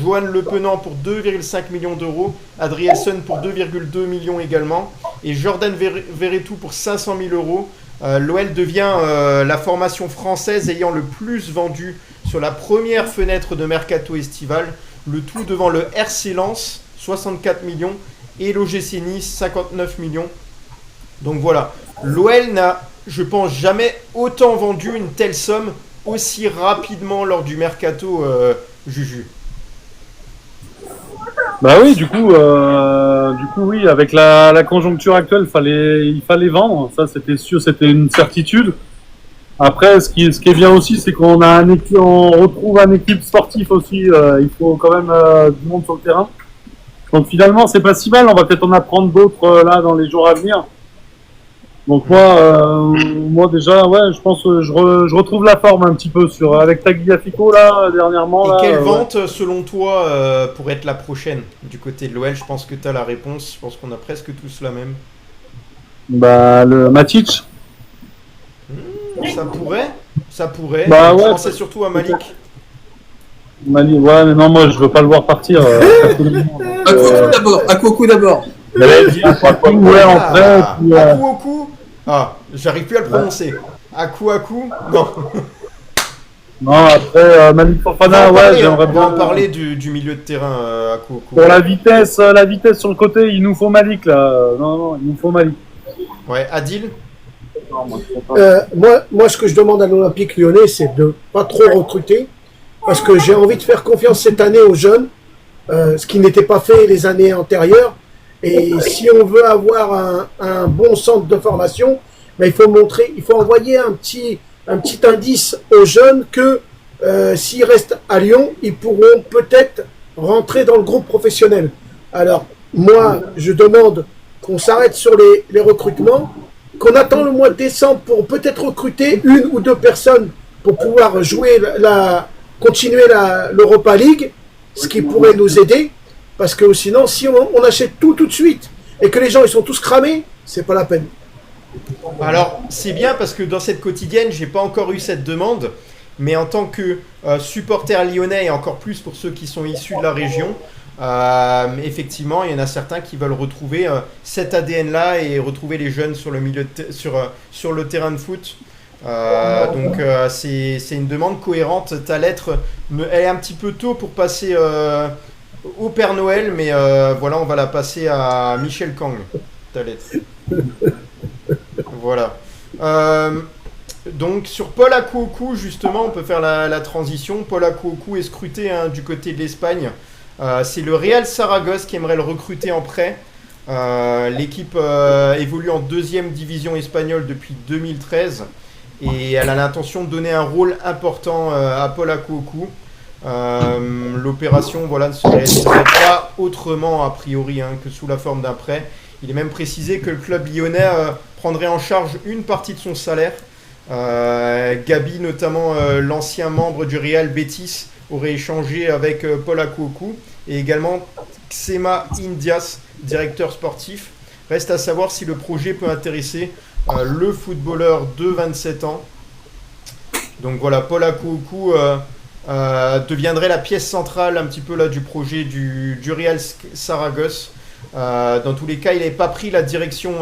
Johan Le Penant pour 2,5 millions d'euros, Adrielson pour 2,2 millions également et Jordan Verretou pour 500 000 euros. L'OL devient la formation française ayant le plus vendu sur la première fenêtre de mercato estival, le tout devant le RC Lens, 64 millions, et l'OGC Nice, 59 millions. Donc voilà, l'OL n'a, je pense, jamais autant vendu une telle somme aussi rapidement lors du mercato, Juju. Bah oui, du coup oui, avec la conjoncture actuelle, il fallait vendre. Ça, c'était sûr, c'était une certitude. Après, ce qui est bien aussi, c'est qu'on retrouve un équipe sportif aussi. Il faut quand même du monde sur le terrain. Donc finalement, c'est pas si mal. On va peut-être en apprendre d'autres là dans les jours à venir. Donc moi déjà, ouais, je pense que je retrouve la forme un petit peu avec Tagliafico là dernièrement. Et quelle vente selon toi pourrait être la prochaine du côté de l'OL? Je pense que tu as la réponse. Je pense qu'on a presque tous la même. Bah le Matic. Ça pourrait. Bah Je ouais, pensais surtout à Malik. Mali, ouais, mais non, moi je veux pas le voir partir. À Kouakou d'abord. J'allais dire, Ouais, en vrai, puis, Aku. Ah, j'arrive plus à le prononcer. Aku. Non. non, après, Malik Fofana, ouais, j'aimerais On va en bien. parler du milieu de terrain, Aku. Pour la vitesse sur le côté, il nous faut Malik là. Non, il nous faut Malik. Ouais, Adil. Non, moi, je comprends pas. Moi, ce que je demande à l'Olympique Lyonnais, c'est de pas trop recruter, parce que j'ai envie de faire confiance cette année aux jeunes, ce qui n'était pas fait les années antérieures. Et si on veut avoir un bon centre de formation, ben, il faut envoyer un petit indice aux jeunes que s'ils restent à Lyon, ils pourront peut-être rentrer dans le groupe professionnel. Alors, moi, je demande qu'on s'arrête sur les recrutements, qu'on attend le mois de décembre pour peut-être recruter une ou deux personnes pour pouvoir jouer continuer l'Europa League, ce qui pourrait nous aider, parce que sinon, si on achète tout de suite et que les gens ils sont tous cramés, c'est pas la peine. Alors, c'est bien parce que dans cette quotidienne, j'ai pas encore eu cette demande, mais en tant que supporter lyonnais et encore plus pour ceux qui sont issus de la région, effectivement, il y en a certains qui veulent retrouver cet ADN-là et retrouver les jeunes sur le sur le terrain de foot. Donc c'est une demande cohérente. Ta lettre, elle est un petit peu tôt pour passer au Père Noël, mais voilà, on va la passer à Michel Kang, ta lettre. Voilà. Donc sur Paul Akouakou, justement, on peut faire la transition. Paul Akouakou est scruté du côté de l'Espagne. C'est le Real Saragosse qui aimerait le recruter en prêt. L'équipe évolue en 2e division espagnole depuis 2013 et elle a l'intention de donner un rôle important à Paul Akouakou. L'opération ne se réaliserait pas autrement a priori que sous la forme d'un prêt. Il est même précisé que le club lyonnais prendrait en charge une partie de son salaire. Gabi, notamment l'ancien membre du Real Betis, aurait échangé avec Paul Akouakou et également Xema Indias, directeur sportif. Reste à savoir si le projet peut intéresser le footballeur de 27 ans. Donc voilà, Paul Akouakou deviendrait la pièce centrale un petit peu là du projet du Real Saragosse. Dans tous les cas, il n'avait pas pris la direction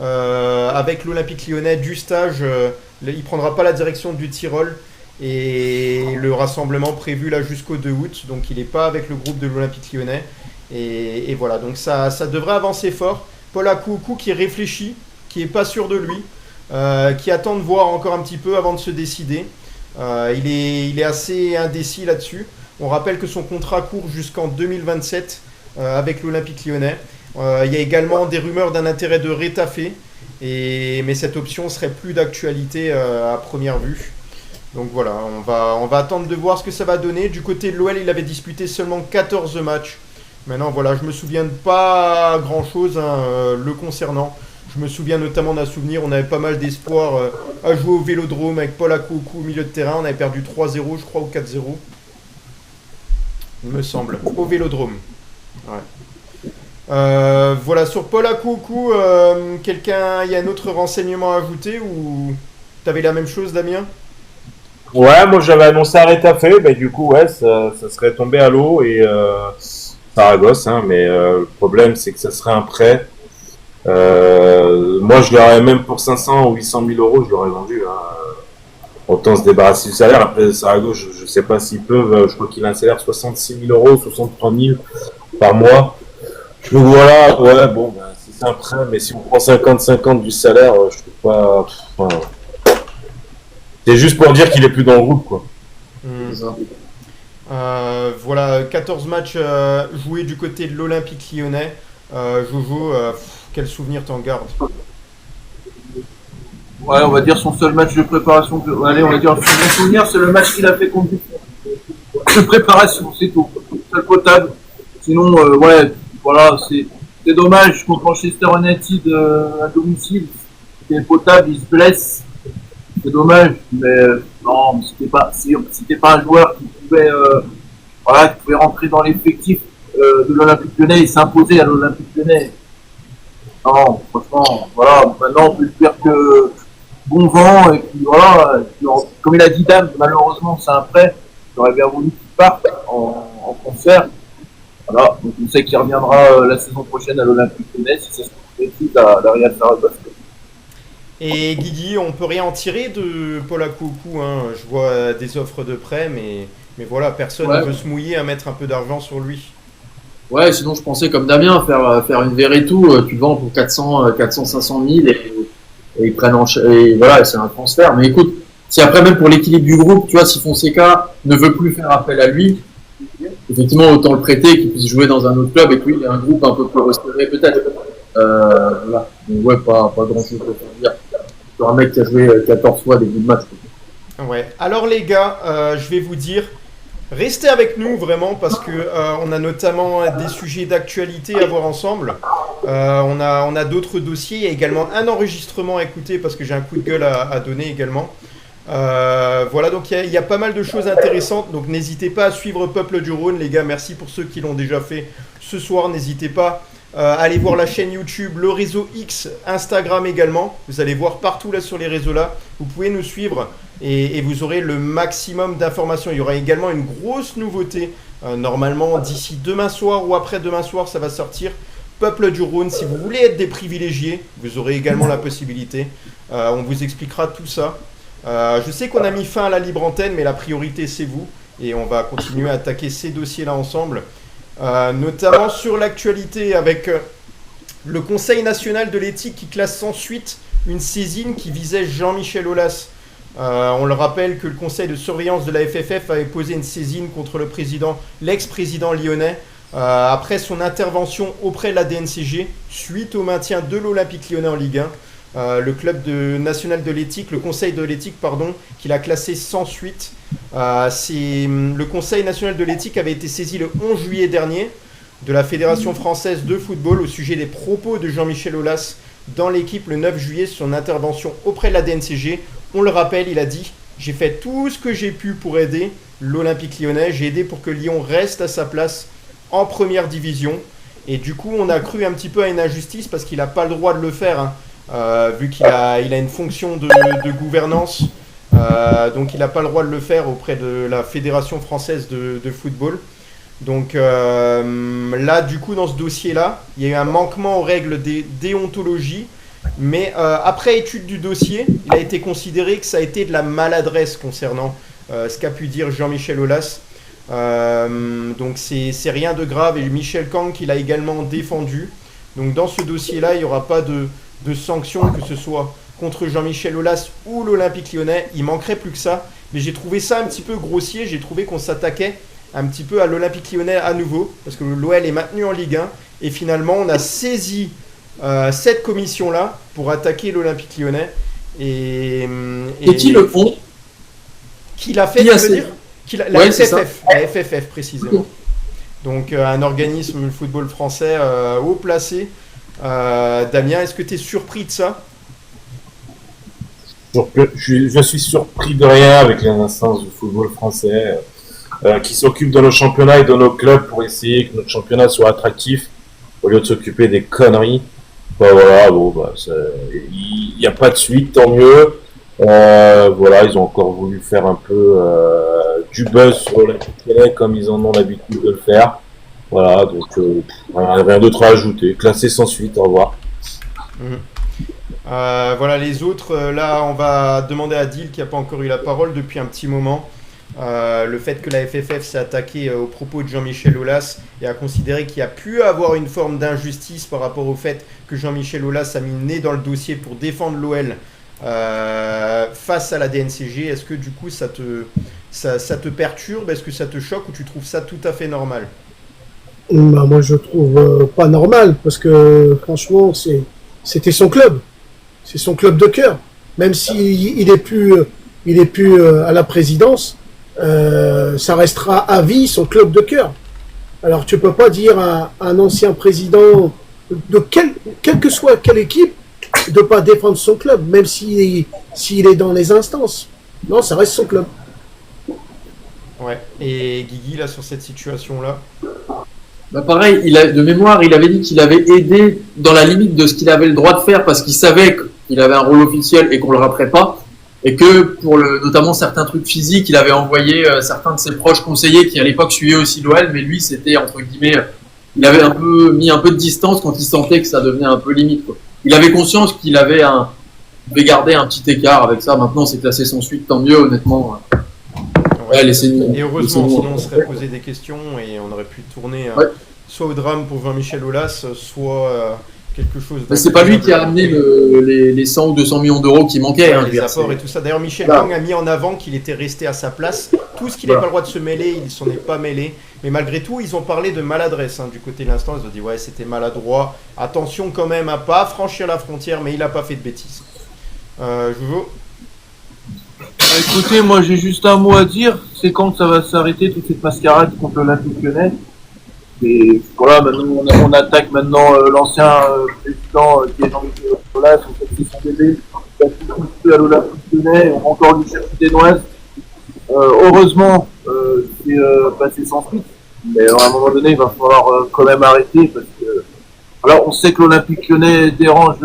avec l'Olympique Lyonnais du stage. Il ne prendra pas la direction du Tyrol. Et le rassemblement prévu là jusqu'au 2 août, donc il n'est pas avec le groupe de l'Olympique Lyonnais. Et voilà, donc ça devrait avancer fort. Paul Akouakou qui réfléchit, qui n'est pas sûr de lui, qui attend de voir encore un petit peu avant de se décider. Il est assez indécis là-dessus. On rappelle que son contrat court jusqu'en 2027 avec l'Olympique Lyonnais. Il y a également des rumeurs d'un intérêt de Retafe, mais cette option serait plus d'actualité à première vue. Donc voilà, on va attendre de voir ce que ça va donner. Du côté de l'OL, il avait disputé seulement 14 matchs. Maintenant, voilà, je me souviens de pas grand-chose le concernant. Je me souviens notamment d'un souvenir, on avait pas mal d'espoir à jouer au Vélodrome avec Paul Akouakou au milieu de terrain. On avait perdu 3-0, je crois, ou 4-0. Il me semble, au Vélodrome. Ouais. Voilà, sur Paul Akouakou, il y a un autre renseignement à ajouter ou t'avais la même chose, Damien ? Ouais, moi j'avais annoncé à Retafe, mais du coup, ouais, ça serait tombé à l'eau et Saragosse, mais le problème c'est que ça serait un prêt. Moi je l'aurais même pour 500 ou 800 000 euros, je l'aurais vendu. Autant se débarrasser du salaire. Après, Saragosse, je sais pas s'ils peuvent, je crois qu'il a un salaire de 66 000 euros, 63 000 par mois. Donc voilà, ouais, bon, si c'est un prêt, mais si on prend 50-50 du salaire, je trouve pas. C'est juste pour dire qu'il est plus dans le groupe, quoi. Voilà, 14 matchs joués du côté de l'Olympique Lyonnais. Jojo, quel souvenir t'en gardes ? Ouais, on va dire son seul match de préparation. Allez, on va dire son souvenir, c'est le match qu'il a fait contre de préparation, c'est tout. Seul potable. Sinon, ouais, voilà, c'est dommage contre Manchester United à domicile. C'est potable, il se blesse. C'est dommage, mais non, c'était pas un joueur qui pouvait rentrer dans l'effectif de l'Olympique Lyonnais et s'imposer à l'Olympique Lyonnais. Non, franchement, voilà, maintenant on peut dire que bon vent, et puis voilà, comme il a dit Dan, malheureusement c'est un prêt, j'aurais bien voulu qu'il parte en concert. Voilà, donc on sait qu'il reviendra la saison prochaine à l'Olympique Lyonnais, si ça se concrétise à Real Saragosse. Et Guigui, on peut rien en tirer de Paul Akoukou, hein. Je vois des offres de prêt, mais voilà, personne ne veut se mouiller à mettre un peu d'argent sur lui. Ouais, sinon je pensais comme Damien, faire une Verretou, tu le vends pour 400, 500 000 et ils prennent et voilà, c'est un transfert. Mais écoute, si après même pour l'équilibre du groupe, tu vois, si Fonseca ne veut plus faire appel à lui, effectivement autant le prêter qu'il puisse jouer dans un autre club et qu'il y ait un groupe un peu plus resserré peut-être. Voilà. Donc ouais, pas grand chose à dire. Sur un mec qui a joué 14 fois des bouts de match. Ouais. Alors les gars, je vais vous dire, restez avec nous vraiment parce que on a notamment des sujets d'actualité à voir ensemble. On a d'autres dossiers. Il y a également un enregistrement à écouter parce que j'ai un coup de gueule à donner également. Voilà, donc il y a pas mal de choses intéressantes. Donc n'hésitez pas à suivre Peuple du Rhône, les gars. Merci pour ceux qui l'ont déjà fait ce soir. N'hésitez pas à aller voir la chaîne YouTube, le réseau X, Instagram également. Vous allez voir partout là sur les réseaux là. Vous pouvez nous suivre et vous aurez le maximum d'informations. Il y aura également une grosse nouveauté. Normalement, d'ici demain soir ou après-demain soir, ça va sortir. Peuple du Rhône, si vous voulez être des privilégiés, vous aurez également la possibilité. On vous expliquera tout ça. Je sais qu'on a mis fin à la libre antenne, mais la priorité c'est vous. Et on va continuer à attaquer ces dossiers-là ensemble. Notamment sur l'actualité avec le Conseil national de l'éthique qui classe sans suite une saisine qui visait Jean-Michel Aulas. On le rappelle que le conseil de surveillance de la FFF avait posé une saisine contre l'ex-président lyonnais après son intervention auprès de la DNCG suite au maintien de l'Olympique lyonnais en Ligue 1. Le club national de l'éthique, le conseil de l'éthique, pardon, qui l'a classé sans suite. Le conseil national de l'éthique avait été saisi le 11 juillet dernier de la Fédération française de football au sujet des propos de Jean-Michel Aulas dans l'équipe le 9 juillet sur son intervention auprès de la DNCG. On le rappelle, il a dit « J'ai fait tout ce que j'ai pu pour aider l'Olympique lyonnais. J'ai aidé pour que Lyon reste à sa place en première division. » Et du coup, on a cru un petit peu à une injustice parce qu'il n'a pas le droit de le faire, hein. Vu qu'il a une fonction de gouvernance, donc il n'a pas le droit de le faire auprès de la Fédération française de football. Donc là, du coup, dans ce dossier-là, il y a eu un manquement aux règles des déontologie, mais après étude du dossier, il a été considéré que ça a été de la maladresse concernant ce qu'a pu dire Jean-Michel Aulas. Donc c'est rien de grave, et Michel Kang qui l'a également défendu. Donc dans ce dossier-là, il n'y aura pas de sanctions, que ce soit contre Jean-Michel Aulas ou l'Olympique lyonnais. Il manquerait plus que ça. Mais j'ai trouvé ça un petit peu grossier. J'ai trouvé qu'on s'attaquait un petit peu à l'Olympique lyonnais à nouveau, parce que l'OL est maintenu en Ligue 1. Et finalement, on a saisi cette commission-là pour attaquer l'Olympique lyonnais. Et qui le font? Qui l'a fait, tu veux dire? La FFF, la FFF précisément. Donc un organisme de football français haut placé. Damien, est-ce que tu es surpris de ça? Je suis surpris de rien avec les instances du football français qui s'occupent de nos championnats et de nos clubs pour essayer que notre championnat soit attractif au lieu de s'occuper des conneries. Voilà, il n'y a pas de suite, tant mieux. Voilà, ils ont encore voulu faire un peu du buzz sur l'Olympique lyonnais comme ils en ont l'habitude de le faire. Voilà, donc rien d'autre à ajouter. Classé sans suite, au revoir. Voilà, les autres, là, on va demander à Dil qui n'a pas encore eu la parole depuis un petit moment. Le fait que la FFF s'est attaquée aux propos de Jean-Michel Aulas et a considéré qu'il y a pu avoir une forme d'injustice par rapport au fait que Jean-Michel Aulas a mis le nez dans le dossier pour défendre l'OL face à la DNCG. Est-ce que du coup ça te perturbe? Est-ce que ça te choque ou tu trouves ça tout à fait normal? Bah, moi, je trouve pas normal parce que franchement, c'était son club. C'est son club de cœur. Même s'il est plus à la présidence, ça restera à vie son club de cœur. Alors, tu peux pas dire à un ancien président de quelle que soit quelle équipe de pas défendre son club, même s'il est dans les instances. Non, ça reste son club. Ouais. Et Guigui, là, sur cette situation-là? Bah pareil, de mémoire, il avait dit qu'il avait aidé dans la limite de ce qu'il avait le droit de faire parce qu'il savait qu'il avait un rôle officiel et qu'on le rappelait pas. Et que pour notamment certains trucs physiques, il avait envoyé certains de ses proches conseillers qui à l'époque suivaient aussi l'OL, mais lui c'était entre guillemets, il avait mis un peu de distance quand il sentait que ça devenait un peu limite, quoi. Il avait conscience qu'il devait garder un petit écart avec ça. Maintenant c'est classé sans suite, tant mieux honnêtement. Ouais, laissez-nous. Et heureusement, sinon on serait posé des questions et on aurait pu tourner soit au drame pour Jean-Michel Aulas, soit quelque chose. Mais c'est pas lui qui a amené les 100 ou 200 millions d'euros qui manquaient. Les apports et tout ça. D'ailleurs, Michel Lang a mis en avant qu'il était resté à sa place. Tout ce qu'il n'avait pas le droit de se mêler, il s'en est pas mêlé. Mais malgré tout, ils ont parlé de maladresse du côté de l'instant. Ils ont dit ouais, c'était maladroit. Attention quand même à pas franchir la frontière, mais il n'a pas fait de bêtises. Jouveau. Écoutez, moi j'ai juste un mot à dire, c'est quand ça va s'arrêter toute cette mascarade contre l'Olympique Lyonnais. Et voilà, maintenant on attaque maintenant l'ancien président qui est Jean-Michel Aulas, on fait son bébé, qui a tout foutu à l'Olympique Lyonnais, on va encore lui chercher des noises. Heureusement, c'est passé sans suite, mais à un moment donné il va falloir quand même arrêter parce que voilà, on sait que l'Olympique Lyonnais dérange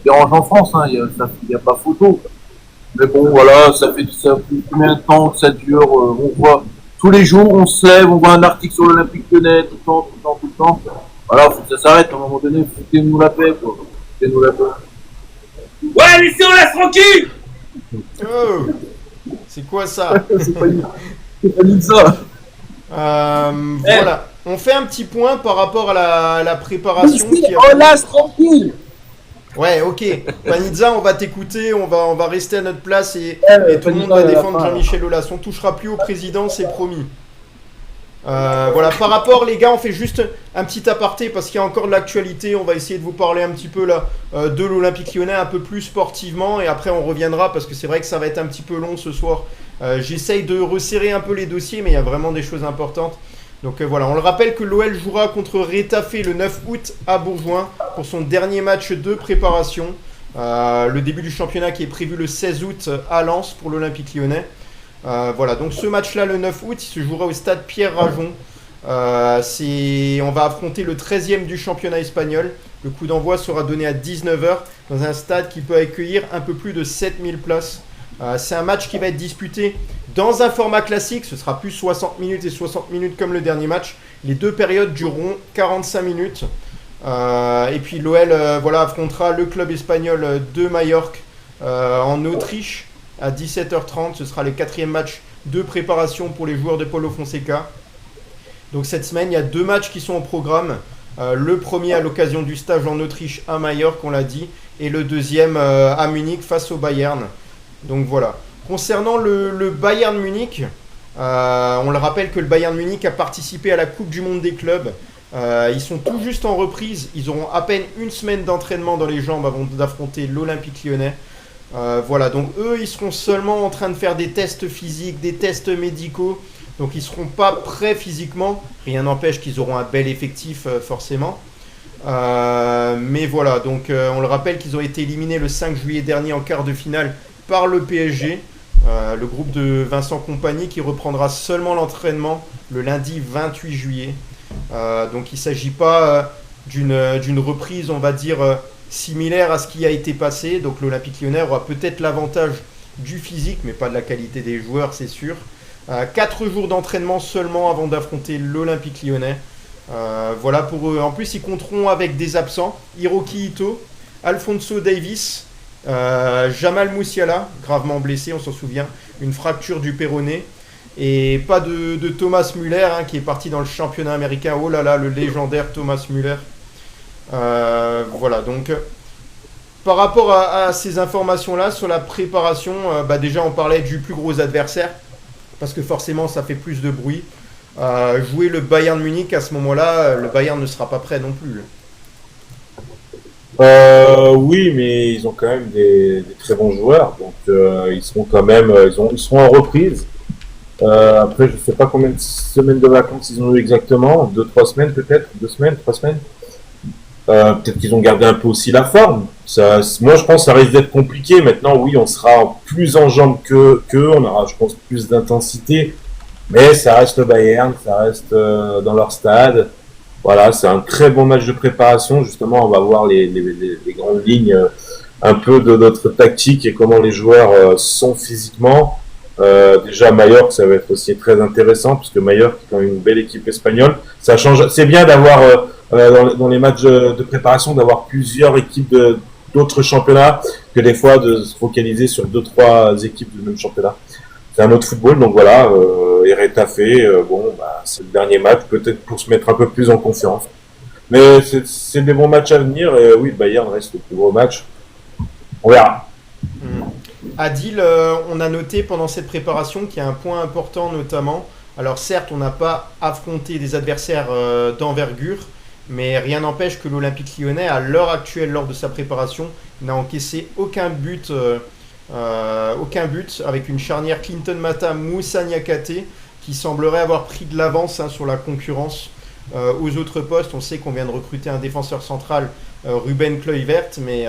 en France, il n'y a pas photo. Mais bon, voilà, ça fait combien de temps que ça dure, on voit, tous les jours, on se lève, on voit un article sur l'Olympique Lyonnais, tout le temps. Voilà, faut que ça s'arrête, à un moment donné, foutez-nous la paix, quoi. Foutez-nous la paix. Ouais, laissez-on tranquille. Oh, c'est quoi ça? C'est pas dit ça. Voilà, on fait un petit point par rapport à la préparation. On laisse tranquille. Ouais, ok. Panizza, on va t'écouter, on va rester à notre place et tout le monde va défendre Jean-Michel Aulas. On touchera plus au président, c'est promis. Voilà, par rapport, les gars, on fait juste un petit aparté parce qu'il y a encore de l'actualité. On va essayer de vous parler un petit peu là de l'Olympique Lyonnais, un peu plus sportivement, et après on reviendra parce que c'est vrai que ça va être un petit peu long ce soir. J'essaye de resserrer un peu les dossiers, mais il y a vraiment des choses importantes. Donc voilà, on le rappelle que l'OL jouera contre Retafe le 9 août à Bourgoin pour son dernier match de préparation. Le début du championnat qui est prévu le 16 août à Lens pour l'Olympique Lyonnais. Voilà, donc ce match-là le 9 août, il se jouera au stade Pierre Rajon. On va affronter le 13e du championnat espagnol. Le coup d'envoi sera donné à 19h dans un stade qui peut accueillir un peu plus de 7000 places. C'est un match qui va être disputé dans un format classique, ce sera plus 60 minutes et 60 minutes comme le dernier match. Les deux périodes dureront 45 minutes. Et puis l'OL affrontera le club espagnol de Majorque en Autriche à 17h30. Ce sera le 4e match de préparation pour les joueurs de Paulo Fonseca. Donc cette semaine, il y a 2 matchs qui sont au programme. Le premier à l'occasion du stage en Autriche à Majorque, on l'a dit. Et le deuxième à Munich face au Bayern. Donc voilà. Concernant le Bayern Munich, on le rappelle que le Bayern Munich a participé à la Coupe du Monde des clubs. Ils sont tout juste en reprise. Ils auront à peine une semaine d'entraînement dans les jambes avant d'affronter l'Olympique Lyonnais. Voilà, donc eux, ils seront seulement en train de faire des tests physiques, des tests médicaux. Donc ils ne seront pas prêts physiquement. Rien n'empêche qu'ils auront un bel effectif forcément. Mais voilà, donc on le rappelle qu'ils ont été éliminés le 5 juillet dernier en quart de finale par le PSG. Le groupe de Vincent Kompany qui reprendra seulement l'entraînement le lundi 28 juillet. Donc il ne s'agit pas d'une reprise, on va dire, similaire à ce qui a été passé. Donc l'Olympique Lyonnais aura peut-être l'avantage du physique, mais pas de la qualité des joueurs, c'est sûr. 4 jours d'entraînement seulement avant d'affronter l'Olympique Lyonnais. Voilà pour eux. En plus, ils compteront avec des absents. Hiroki Ito, Alphonso Davies, Jamal Moussiala, gravement blessé, on s'en souvient, une fracture du péroné. Et pas de Thomas Müller qui est parti dans le championnat américain. Oh là là, le légendaire Thomas Müller. Voilà, donc par rapport à ces informations-là sur la préparation, déjà on parlait du plus gros adversaire, parce que forcément ça fait plus de bruit. Jouer le Bayern Munich à ce moment-là, le Bayern ne sera pas prêt non plus. Oui, mais ils ont quand même des très bons joueurs, donc ils seront quand même, ils seront en reprise. Après, je sais pas combien de semaines de vacances ils ont eu exactement, 2-3 semaines peut-être, 2 semaines, 3 semaines. Peut-être qu'ils ont gardé un peu aussi la forme. Moi, je pense que ça risque d'être compliqué. Maintenant, oui, on sera plus en jambes qu'eux, on aura, je pense, plus d'intensité. Mais ça reste le Bayern, ça reste dans leur stade. Voilà, c'est un très bon match de préparation. Justement, on va voir les grandes lignes un peu de notre tactique et comment les joueurs sont physiquement. Déjà Mallorca, ça va être aussi très intéressant parce que Mallorca est quand même une belle équipe espagnole. Ça change. C'est bien d'avoir dans les matchs de préparation d'avoir plusieurs équipes d'autres championnats que des fois de se focaliser sur 2-3 équipes du même championnat. C'est un autre football, donc voilà. Et Retafe, c'est le dernier match, peut-être pour se mettre un peu plus en confiance. Mais c'est des bons matchs à venir. Et oui, le Bayern reste le plus gros match. On verra. Adil, on a noté pendant cette préparation qu'il y a un point important notamment. Alors certes, on n'a pas affronté des adversaires d'envergure, mais rien n'empêche que l'Olympique Lyonnais, à l'heure actuelle, lors de sa préparation, n'a encaissé aucun but avec une charnière Clinton Mata Moussa Niakate qui semblerait avoir pris de l'avance sur la concurrence aux autres postes. On sait qu'on vient de recruter un défenseur central, Ruben Kluivert, mais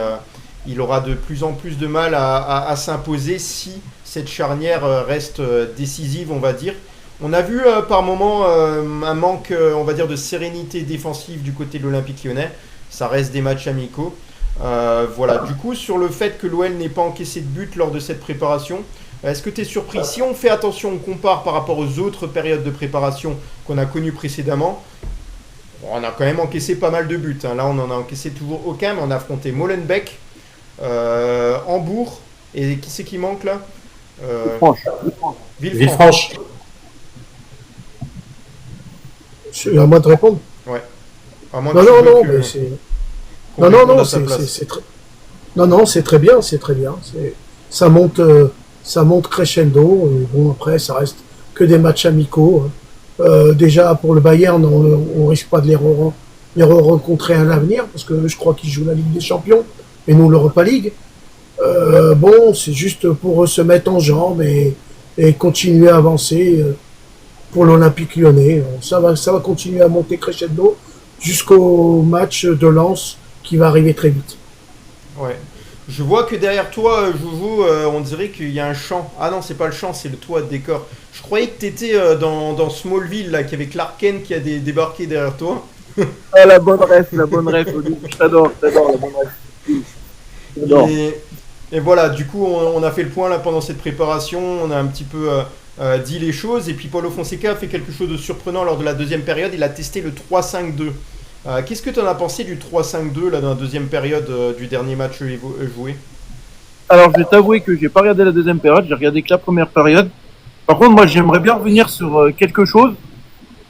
il aura de plus en plus de mal à s'imposer si cette charnière reste décisive, on va dire. On a vu par moment un manque, on va dire, de sérénité défensive du côté de l'Olympique Lyonnais. Ça reste des matchs amicaux. Voilà. Du coup, sur le fait que l'OL n'ait pas encaissé de but lors de cette préparation, est-ce que tu es surpris? Si on fait attention, on compare par rapport aux autres périodes de préparation qu'on a connues précédemment, on a quand même encaissé pas mal de buts. Là, on n'en a encaissé toujours aucun, mais on a affronté Molenbeek, Hambourg, et qui c'est qui manque là? Villefranche. C'est à moi de répondre. Ouais. Non, mais c'est... Non, c'est très bien, c'est très bien. Ça monte crescendo. Bon, après, ça reste que des matchs amicaux. Déjà, pour le Bayern, on risque pas de les rencontrer à l'avenir, parce que je crois qu'ils jouent la Ligue des Champions, et nous l'Europa League. Bon, c'est juste pour se mettre en jambes et continuer à avancer pour l'Olympique Lyonnais. Ça va continuer à monter crescendo jusqu'au match de Lens qui va arriver très vite. Ouais. Je vois que derrière toi, Joujou, on dirait qu'il y a un champ. Ah non, c'est pas le champ, c'est le toit de décor. Je croyais que tu étais dans Smallville, là, qu'il y avait Clark Kent qui a débarqué derrière toi. Ah, la bonne ref. Je t'adore, la bonne ref. J'adore. Et voilà, du coup, on a fait le point là pendant cette préparation. On a un petit peu dit les choses. Et puis Paulo Fonseca a fait quelque chose de surprenant lors de la deuxième période. Il a testé le 3-5-2. Qu'est-ce que tu en as pensé du 3-5-2 là, dans la deuxième période du dernier match joué? Alors, je vais t'avouer que j'ai pas regardé la deuxième période, j'ai regardé que la première période. Par contre, moi, j'aimerais bien revenir sur quelque chose.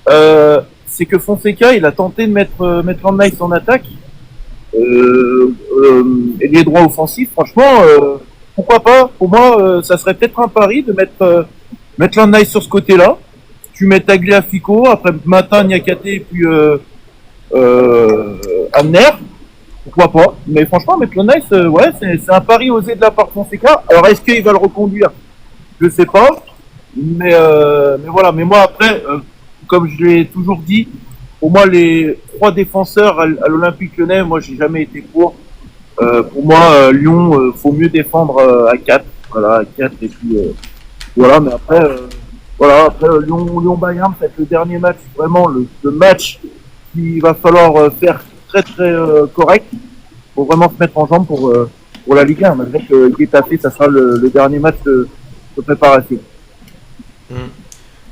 C'est que Fonseca, il a tenté de mettre Van Nice en attaque. Ailier droit offensif, franchement, pourquoi pas? Pour moi, ça serait peut-être un pari de mettre Van Nice sur ce côté-là. Tu mets Tagliafico, après Mata, Niakate, et puis Amner. Pourquoi pas? Mais franchement, mettre Van Nice, ouais, c'est un pari osé de la part de Fonseca. Alors, est-ce qu'il va le reconduire? Je sais pas. Mais voilà. Mais moi, après, comme je l'ai toujours dit, pour moi, les 3 défenseurs à l'Olympique Lyonnais, moi, j'ai jamais été pour. Pour moi, Lyon, faut mieux défendre à 4. Voilà, à 4. Et puis, voilà. Mais après, Lyon-Bayern, c'est le dernier match, vraiment le match qu'il va falloir faire très, très correct pour vraiment se mettre en jambe pour la Ligue 1. Malgré que Getafe, ça sera le dernier match de préparation.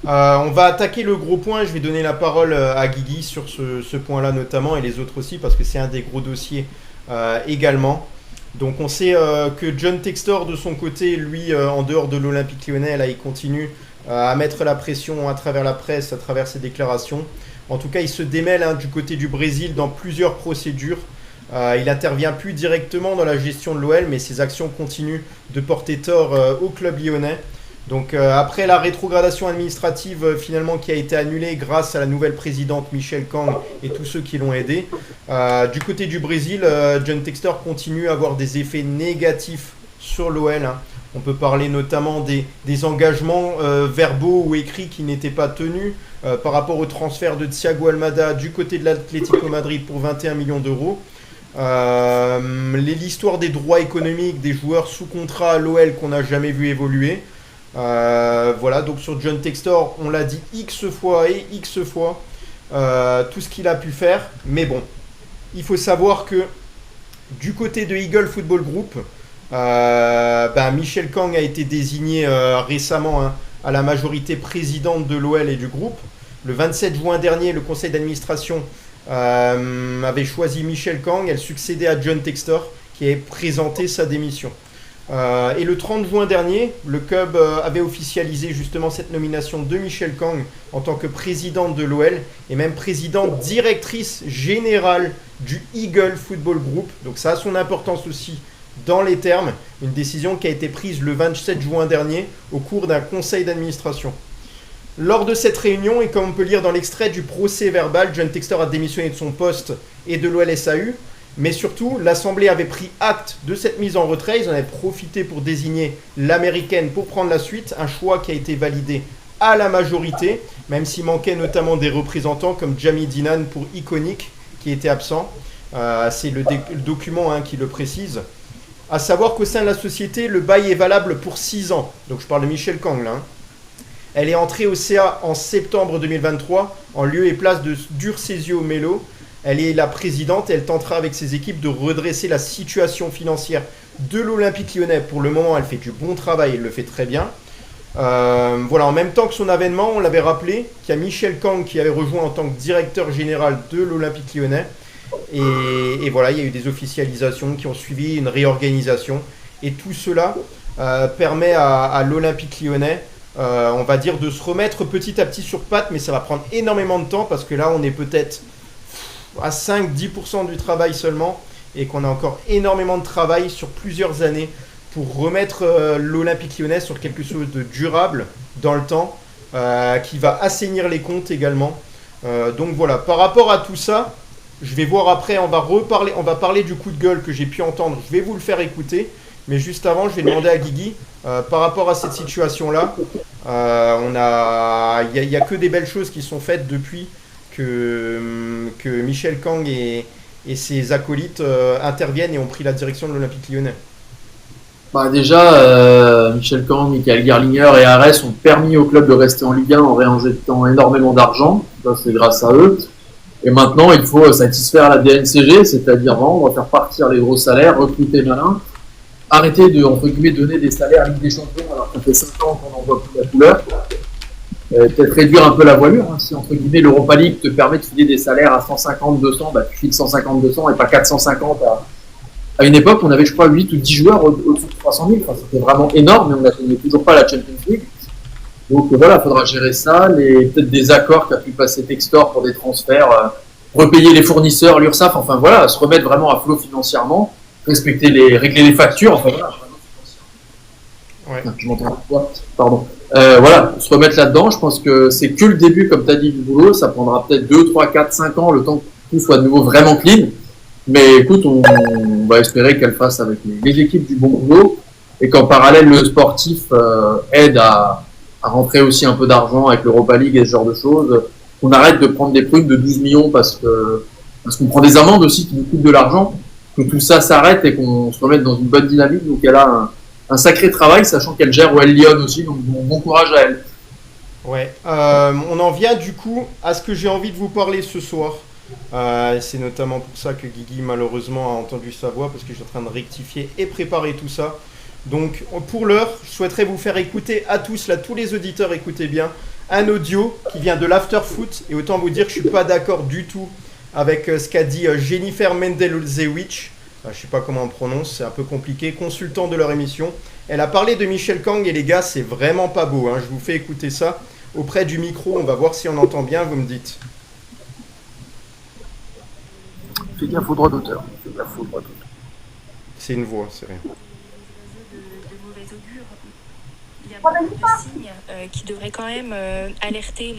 On va attaquer le gros point. Je vais donner la parole à Guigui sur ce point-là notamment, et les autres aussi, parce que c'est un des gros dossiers également. Donc on sait que John Textor de son côté, lui, en dehors de l'Olympique Lyonnais, là, il continue à mettre la pression à travers la presse, à travers ses déclarations. En tout cas, il se démêle du côté du Brésil dans plusieurs procédures. Il n'intervient plus directement dans la gestion de l'OL, mais ses actions continuent de porter tort au club lyonnais. Donc après la rétrogradation administrative finalement qui a été annulée grâce à la nouvelle présidente Michelle Kang et tous ceux qui l'ont aidé, du côté du Brésil, John Textor continue à avoir des effets négatifs sur l'OL. On peut parler notamment des engagements verbaux ou écrits qui n'étaient pas tenus par rapport au transfert de Thiago Almada du côté de l'Atlético Madrid pour 21 millions d'euros. L'histoire des droits économiques des joueurs sous contrat à l'OL qu'on n'a jamais vu évoluer. Voilà, donc sur John Textor, on l'a dit X fois et X fois, tout ce qu'il a pu faire. Mais bon, il faut savoir que Du côté de Eagle Football Group, Michel Kang a été désigné récemment à la majorité présidente de l'OL et du groupe. Le 27 juin dernier, le conseil d'administration avait choisi Michel Kang. Elle succédait à John Textor, qui avait présenté sa démission. Et le 30 juin dernier, le club avait officialisé justement cette nomination de Michel Kang en tant que présidente de l'OL et même présidente directrice générale du Eagle Football Group. Donc ça a son importance aussi dans les termes. Une décision qui a été prise le 27 juin dernier au cours d'un conseil d'administration. Lors de cette réunion, et comme on peut lire dans l'extrait du procès verbal, John Textor a démissionné de son poste et de l'OL-SAU. Mais surtout, l'Assemblée avait pris acte de cette mise en retrait. Ils en avaient profité pour désigner l'américaine pour prendre la suite. Un choix qui a été validé à la majorité, même s'il manquait notamment des représentants comme Jamie Dinan pour Iconic, qui était absent. C'est le document qui le précise. À savoir qu'au sein de la société, le bail est valable pour 6 ans. Donc je parle de Michel Kang là. Elle est entrée au CA en septembre 2023, en lieu et place de Durcésio Melo. Elle est la présidente et elle tentera avec ses équipes de redresser la situation financière de l'Olympique Lyonnais. Pour le moment, elle fait du bon travail, elle le fait très bien. En même temps que son avènement, on l'avait rappelé, qu'il y a Michel Kang qui avait rejoint en tant que directeur général de l'Olympique Lyonnais. Et voilà, il y a eu des officialisations qui ont suivi, une réorganisation. Et tout cela permet à l'Olympique Lyonnais, on va dire, de se remettre petit à petit sur pattes, mais ça va prendre énormément de temps parce que là, on est peut-être à 5-10% du travail seulement et qu'on a encore énormément de travail sur plusieurs années pour remettre l'Olympique Lyonnais sur quelque chose de durable dans le temps, qui va assainir les comptes également. Donc voilà, par rapport à tout ça, je vais voir après, on va parler du coup de gueule que j'ai pu entendre, je vais vous le faire écouter, mais juste avant, je vais demander à Guigui, par rapport à cette situation-là, il n'y a que des belles choses qui sont faites depuis que Michel Kang et ses acolytes interviennent et ont pris la direction de l'Olympique Lyonnais. Déjà, Michel Kang, Michael Gerlinger et Arès ont permis au club de rester en Ligue 1 en réinjectant énormément d'argent. Ça, c'est grâce à eux. Et maintenant, il faut satisfaire la DNCG, c'est-à-dire vendre, faire partir les gros salaires, recruter malin, arrêter de, entre guillemets, donner des salaires Ligue des Champions alors qu'on fait 5 ans qu'on n'en voit plus la couleur. Peut-être réduire un peu la voilure. Si, entre guillemets, l'Europa League te permet de filer des salaires à 150, 200, tu files 150, 200 et pas 450 à une époque, on avait, je crois, 8 ou 10 joueurs au-dessus de 300 000. Enfin, c'était vraiment énorme, mais on n'atteignait toujours pas la Champions League. Donc voilà, il faudra gérer ça. Peut-être des accords qu'a pu passer Textor pour des transferts, repayer les fournisseurs, l'URSSAF, enfin voilà, se remettre vraiment à flot financièrement, régler les factures, enfin voilà. Ouais. Je m'entends pas. Pardon. Voilà, se remettre là-dedans. Je pense que c'est que le début, comme tu as dit, du boulot. Ça prendra peut-être 2, 3, 4, 5 ans, le temps que tout soit de nouveau vraiment clean. Mais écoute, on va espérer qu'elle fasse avec les équipes du bon boulot et qu'en parallèle, le sportif aide à rentrer aussi un peu d'argent avec l'Europa League et ce genre de choses. Qu'on arrête de prendre des prunes de 12 millions parce qu'on prend des amendes aussi qui nous coûtent de l'argent. Que tout ça s'arrête et qu'on se remette dans une bonne dynamique. Donc elle a un sacré travail, sachant qu'elle gère OL Lyon aussi. Donc bon courage à elle. Ouais. On en vient du coup à ce que j'ai envie de vous parler ce soir. C'est notamment pour ça que Guigui malheureusement a entendu sa voix parce que je suis en train de rectifier et préparer tout ça. Donc pour l'heure, je souhaiterais vous faire écouter à tous, là tous les auditeurs écoutez bien, un audio qui vient de l'Afterfoot et autant vous dire que je suis pas d'accord du tout avec ce qu'a dit Jennifer Mendelzewicz, je sais pas comment on prononce, c'est un peu compliqué, consultant de leur émission. Elle a parlé de Michel Kang et les gars c'est vraiment pas beau, je vous fais écouter ça auprès du micro, on va voir si on entend bien, vous me dites. Fais gaffe au droit d'auteur. C'est une voix, c'est rien. De mauvais augure. Il y a beaucoup de signes qui devraient quand même alerter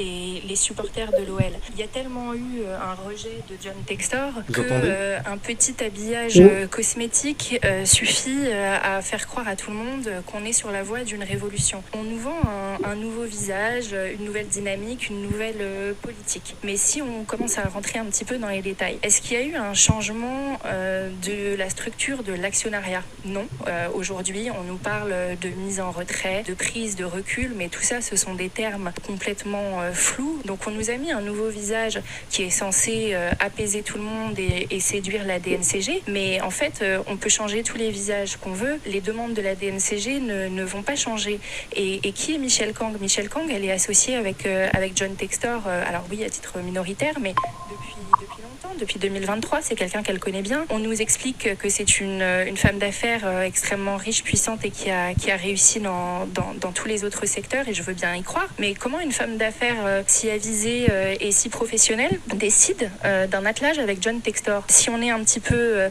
les supporters de l'OL. Il y a tellement eu un rejet de John Textor qu'un petit habillage cosmétique suffit à faire croire à tout le monde qu'on est sur la voie d'une révolution. On nous vend un nouveau visage, une nouvelle dynamique, une nouvelle politique. Mais si on commence à rentrer un petit peu dans les détails, est-ce qu'il y a eu un changement de la structure de l'actionnariat ? Non. Aujourd'hui, on nous parle de mise en retrait, de prise de recul, mais tout ça, ce sont des termes complètement flous. Donc on nous a mis un nouveau visage qui est censé apaiser tout le monde et séduire la DNCG, mais en fait, on peut changer tous les visages qu'on veut. Les demandes de la DNCG ne vont pas changer. Et qui est Michelle Kang? Michelle Kang, elle est associée avec John Textor, alors oui, à titre minoritaire, mais depuis longtemps, depuis 2023, c'est quelqu'un qu'elle connaît bien. On nous explique que c'est une femme d'affaires extrêmement riche, puissante et qui a réussi dans tous les autres secteurs, et je veux bien y croire. Mais comment une femme d'affaires si avisée et si professionnelle décide d'un attelage avec John Textor? Si on est un petit peu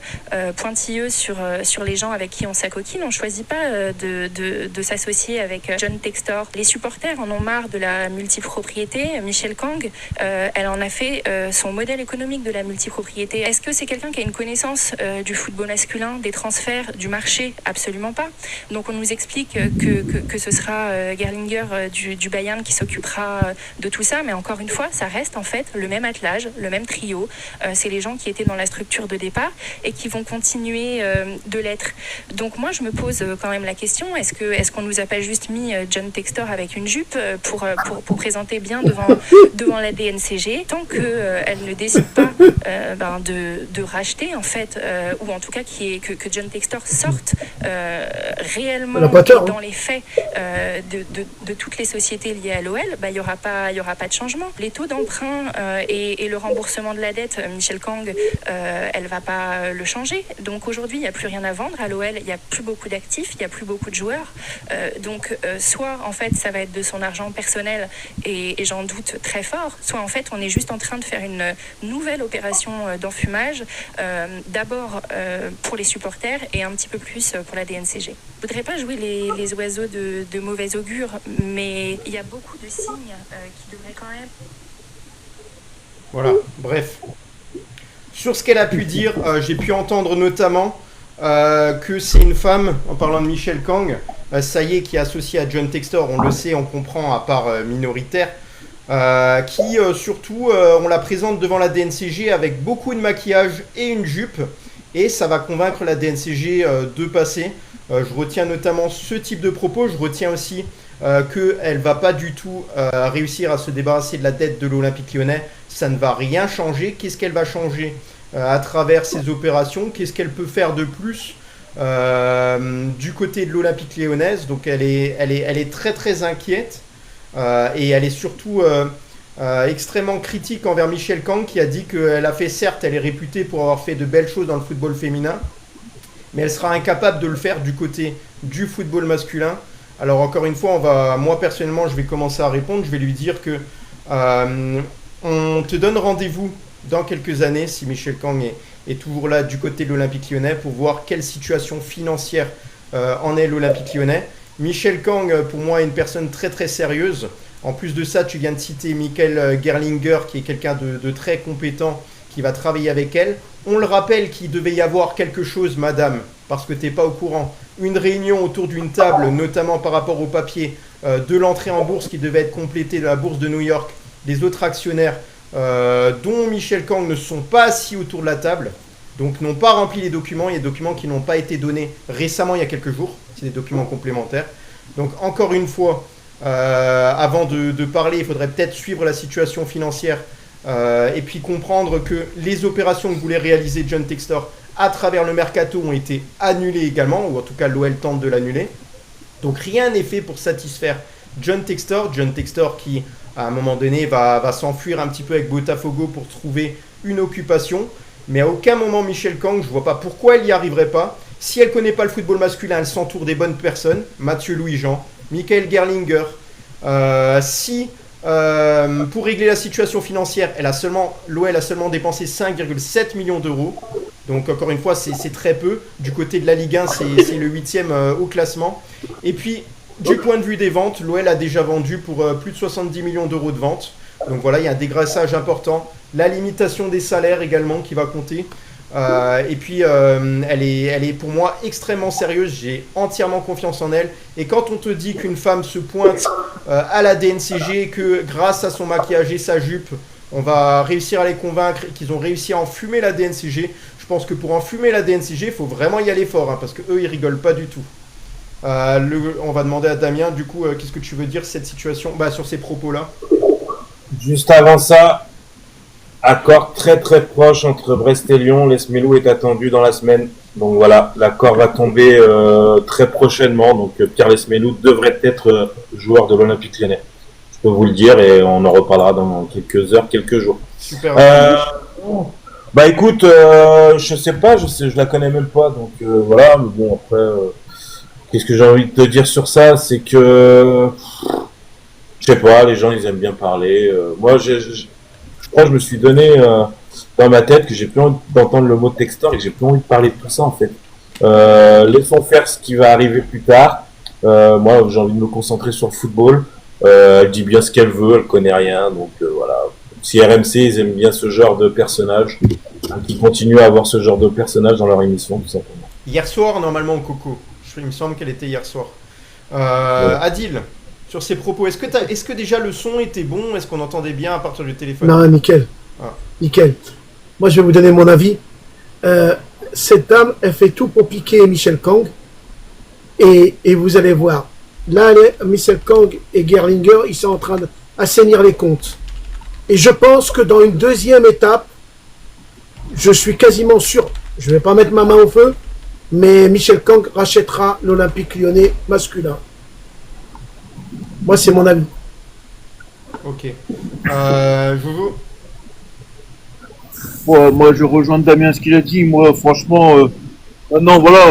pointilleux sur les gens avec qui on s'acoquine, on choisit pas de s'associer avec John Textor. Les supporters en ont marre de la multipropriété. Michelle Kang, elle en a fait son modèle économique de la multipropriété. Est-ce que c'est quelqu'un qui a une connaissance du football masculin, des transferts, du marché? Absolument pas. Donc on nous explique que ce sera Gerlinger du Bayern qui s'occupera de tout ça, mais encore une fois, ça reste en fait le même attelage, le même trio. C'est les gens qui étaient dans la structure de départ et qui vont continuer de l'être. Donc moi, je me pose quand même la question, est-ce qu'on nous a pas juste mis John Textor avec une jupe pour présenter bien devant la DNCG, tant qu'elle ne décide pas de racheter en fait, ou en tout cas que John Textor sorte réellement dans les faits de toutes les sociétés liées à l'OL, il y aura pas de changement. Les taux d'emprunt et le remboursement de la dette, Michelle Kang, elle va pas le changer. Donc aujourd'hui, il n'y a plus rien à vendre à l'OL, il n'y a plus beaucoup d'actifs, il n'y a plus beaucoup de joueurs. Donc soit en fait ça va être de son argent personnel et j'en doute très fort, soit en fait on est juste en train de faire une nouvelle opération d'enfumage, d'abord pour les supporters et un petit peu plus pour la DNCG. Je voudrais pas jouer les oiseaux de mauvais augure, mais il y a beaucoup de signes qui devraient quand même... Voilà, bref. Sur ce qu'elle a pu dire, j'ai pu entendre notamment que c'est une femme, en parlant de Michelle Kang, ça y est, qui est associée à John Textor, on le sait, on comprend, à part minoritaire, qui surtout, on la présente devant la DNCG avec beaucoup de maquillage et une jupe, et ça va convaincre la DNCG de passer. Je retiens notamment ce type de propos, je retiens aussi qu'elle ne va pas du tout réussir à se débarrasser de la dette de l'Olympique Lyonnais, ça ne va rien changer. Qu'est-ce qu'elle va changer à travers ces opérations? Qu'est-ce qu'elle peut faire de plus du côté de l'Olympique Lyonnaise? Donc elle est très très inquiète et elle est surtout extrêmement critique envers Michelle Kang, qui a dit qu'elle a fait, certes, elle est réputée pour avoir fait de belles choses dans le football féminin, mais elle sera incapable de le faire du côté du football masculin. Alors encore une fois, moi personnellement, je vais commencer à répondre. Je vais lui dire que on te donne rendez-vous dans quelques années, si Michelle Kang est toujours là du côté de l'Olympique Lyonnais, pour voir quelle situation financière en est l'Olympique Lyonnais. Michelle Kang, pour moi, est une personne très très sérieuse. En plus de ça, tu viens de citer Michael Gerlinger, qui est quelqu'un de très compétent, qui va travailler avec elle. On le rappelle qu'il devait y avoir quelque chose, madame, parce que tu n'es pas au courant. Une réunion autour d'une table, notamment par rapport au papier de l'entrée en bourse qui devait être complétée de la bourse de New York. Les autres actionnaires, dont Michelle Kang, ne sont pas assis autour de la table, donc n'ont pas rempli les documents. Il y a des documents qui n'ont pas été donnés récemment, il y a quelques jours. C'est des documents complémentaires. Donc encore une fois, avant de parler, il faudrait peut-être suivre la situation financière et puis comprendre que les opérations que voulait réaliser John Textor à travers le mercato ont été annulées également, ou en tout cas l'OL tente de l'annuler. Donc rien n'est fait pour satisfaire John Textor qui à un moment donné va s'enfuir un petit peu avec Botafogo pour trouver une occupation. Mais à aucun moment Michelle Kang, je ne vois pas pourquoi elle n'y arriverait pas. Si elle ne connaît pas le football masculin, elle s'entoure des bonnes personnes. Mathieu Louis-Jean, Michael Gerlinger. Pour régler la situation financière, l'OL a seulement dépensé 5,7 millions d'euros. Donc encore une fois, c'est très peu. Du côté de la Ligue 1, c'est le 8e au classement. Et puis, du point de vue des ventes, l'OL a déjà vendu pour plus de 70 millions d'euros de ventes. Donc voilà, il y a un dégraissage important. La limitation des salaires également qui va compter. Et puis, elle est pour moi extrêmement sérieuse. J'ai entièrement confiance en elle. Et quand on te dit qu'une femme se pointe à la DNCG et que grâce à son maquillage et sa jupe, on va réussir à les convaincre et qu'ils ont réussi à enfumer la DNCG, je pense que pour enfumer la DNCG, il faut vraiment y aller fort, hein, parce qu'eux, ils rigolent pas du tout. On va demander à Damien, du coup, qu'est-ce que tu veux dire cette situation, sur ces propos-là? Juste avant ça, accord très très proche entre Brest et Lyon. Lesmelou est attendu dans la semaine. Donc voilà, l'accord va tomber très prochainement. Donc Pierre Lesmelou devrait être joueur de l'Olympique Lyonnais. Je peux vous le dire et on en reparlera dans quelques heures, quelques jours. Super. Écoute, je sais pas, je la connais même pas. Donc voilà, mais bon après, qu'est-ce que j'ai envie de te dire sur ça, c'est que je sais pas, les gens ils aiment bien parler. Moi, je crois que je me suis donné dans ma tête que j'ai plus envie d'entendre le mot Textor et que j'ai plus envie de parler de tout ça en fait. Laissons faire ce qui va arriver plus tard. Moi, j'ai envie de me concentrer sur le football. Elle dit bien ce qu'elle veut, elle connaît rien, donc voilà. Si RMC ils aiment bien ce genre de personnage, qui continuent à avoir ce genre de personnage dans leur émission, tout simplement. Hier soir, normalement, Coco. Il me semble qu'elle était hier soir. Adil, sur ses propos, est-ce que déjà le son était bon? Est-ce qu'on entendait bien à partir du téléphone? Non, nickel. Nickel. Moi, je vais vous donner mon avis. Cette dame, elle fait tout pour piquer Michel Kang. Et vous allez voir. Là, Michel Kang et Gerlinger, ils sont en train d'assainir les comptes. Et je pense que dans une deuxième étape, je suis quasiment sûr, je ne vais pas mettre ma main au feu, mais Michel Kang rachètera l'Olympique Lyonnais masculin. Moi, c'est mon avis. Ok. Joujou? Moi, je rejoins Damien ce qu'il a dit. Moi, franchement, non, voilà,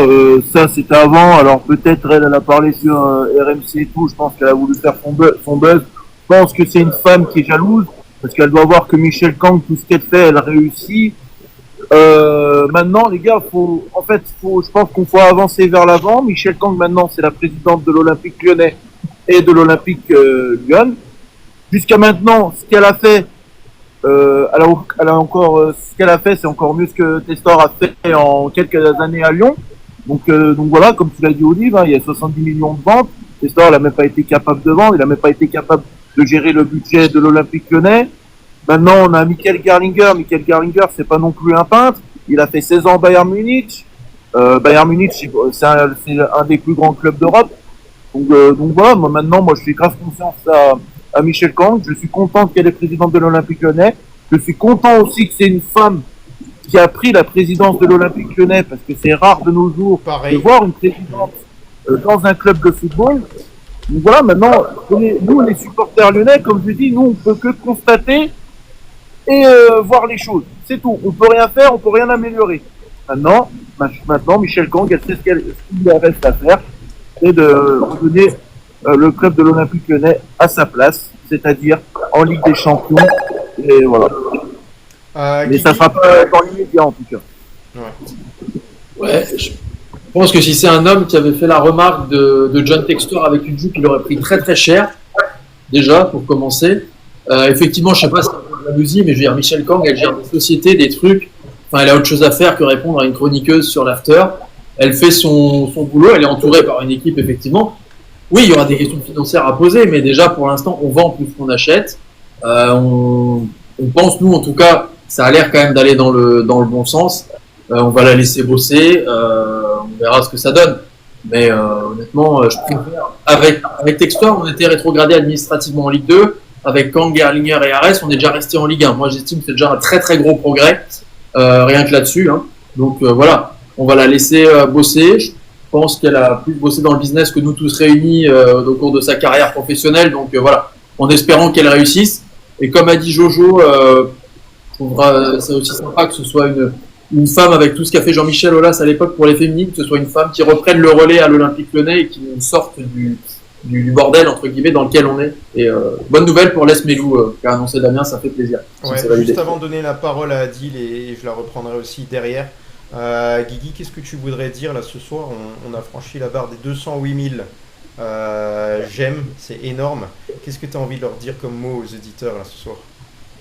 ça c'était avant. Alors peut-être elle a parlé sur RMC et tout. Je pense qu'elle a voulu faire son buzz. Je pense que c'est une femme qui est jalouse parce qu'elle doit voir que Michel Kang, tout ce qu'elle fait, elle réussit. Maintenant, les gars, je pense qu'on faut avancer vers l'avant. Michel Kang, maintenant, c'est la présidente de l'Olympique Lyonnais et de l'Olympique Lyon. Jusqu'à maintenant, ce qu'elle a fait, elle a encore, ce qu'elle a fait, c'est encore mieux ce que Testor a fait en quelques années à Lyon. Donc voilà, comme tu l'as dit, Olive, il y a 70 millions de ventes. Testor, il n'a même pas été capable de vendre, il n'a même pas été capable de gérer le budget de l'Olympique Lyonnais. Maintenant, on a Michael Gerlinger. Michael Gerlinger, c'est pas non plus un peintre. Il a fait 16 ans Bayern Munich. Bayern Munich, c'est un des plus grands clubs d'Europe. Donc voilà, moi, je fais grave confiance à Michel Kang. Je suis content qu'elle est présidente de l'Olympique Lyonnais. Je suis content aussi que c'est une femme qui a pris la présidence de l'Olympique Lyonnais, parce que c'est rare de nos jours de voir une présidente dans un club de football. Donc voilà, maintenant, nous, les supporters lyonnais, comme je dis, nous, on peut que constater et voir les choses. C'est tout. On peut rien faire, on peut rien améliorer. Maintenant, Michel Kang, elle sait ce qu'il reste à faire, c'est de redonner le club de l'Olympique Lyonnais à sa place, c'est-à-dire en Ligue des Champions. Et voilà. Mais ça sera pas dans l'immédiat, en tout cas. Ouais, je pense que si c'est un homme qui avait fait la remarque de John Textor avec une jupe, il aurait pris très très cher, déjà, pour commencer. Effectivement, je sais pas si c'est un peu de la musique, mais je veux dire, Michel Kang, elle gère des sociétés, des trucs. Enfin, elle a autre chose à faire que répondre à une chroniqueuse sur l'after. Elle fait son boulot, elle est entourée par une équipe, effectivement. Oui, il y aura des questions financières à poser, mais déjà, pour l'instant, on vend plus qu'on achète. On pense, nous, en tout cas, ça a l'air quand même d'aller dans le bon sens. On va la laisser bosser, on verra ce que ça donne. Mais honnêtement, je préfère. Avec Textor, on était rétrogradé administrativement en Ligue 2. Avec Kang, Gerlinger et Ares, on est déjà resté en Ligue 1. Moi, j'estime que c'est déjà un très très gros progrès, rien que là-dessus. Hein. Donc voilà, on va la laisser bosser. Je pense qu'elle a plus bossé dans le business que nous tous réunis au cours de sa carrière professionnelle. Donc voilà, en espérant qu'elle réussisse. Et comme a dit Jojo, je trouverais ça aussi sympa que ce soit une femme avec tout ce qu'a fait Jean-Michel Aulas à l'époque pour les féminines, que ce soit une femme qui reprenne le relais à l'Olympique Lyonnais et qui nous sorte du bordel entre guillemets dans lequel on est. Et bonne nouvelle pour Lesmelou qui a annoncé Damien, ça fait plaisir. Ouais, juste avant de donner la parole à Adil, et je la reprendrai aussi derrière, Guigui, qu'est-ce que tu voudrais dire là ce soir? On a franchi la barre des 208 000 j'aime, c'est énorme. Qu'est-ce que tu as envie de leur dire comme mot aux éditeurs là ce soir?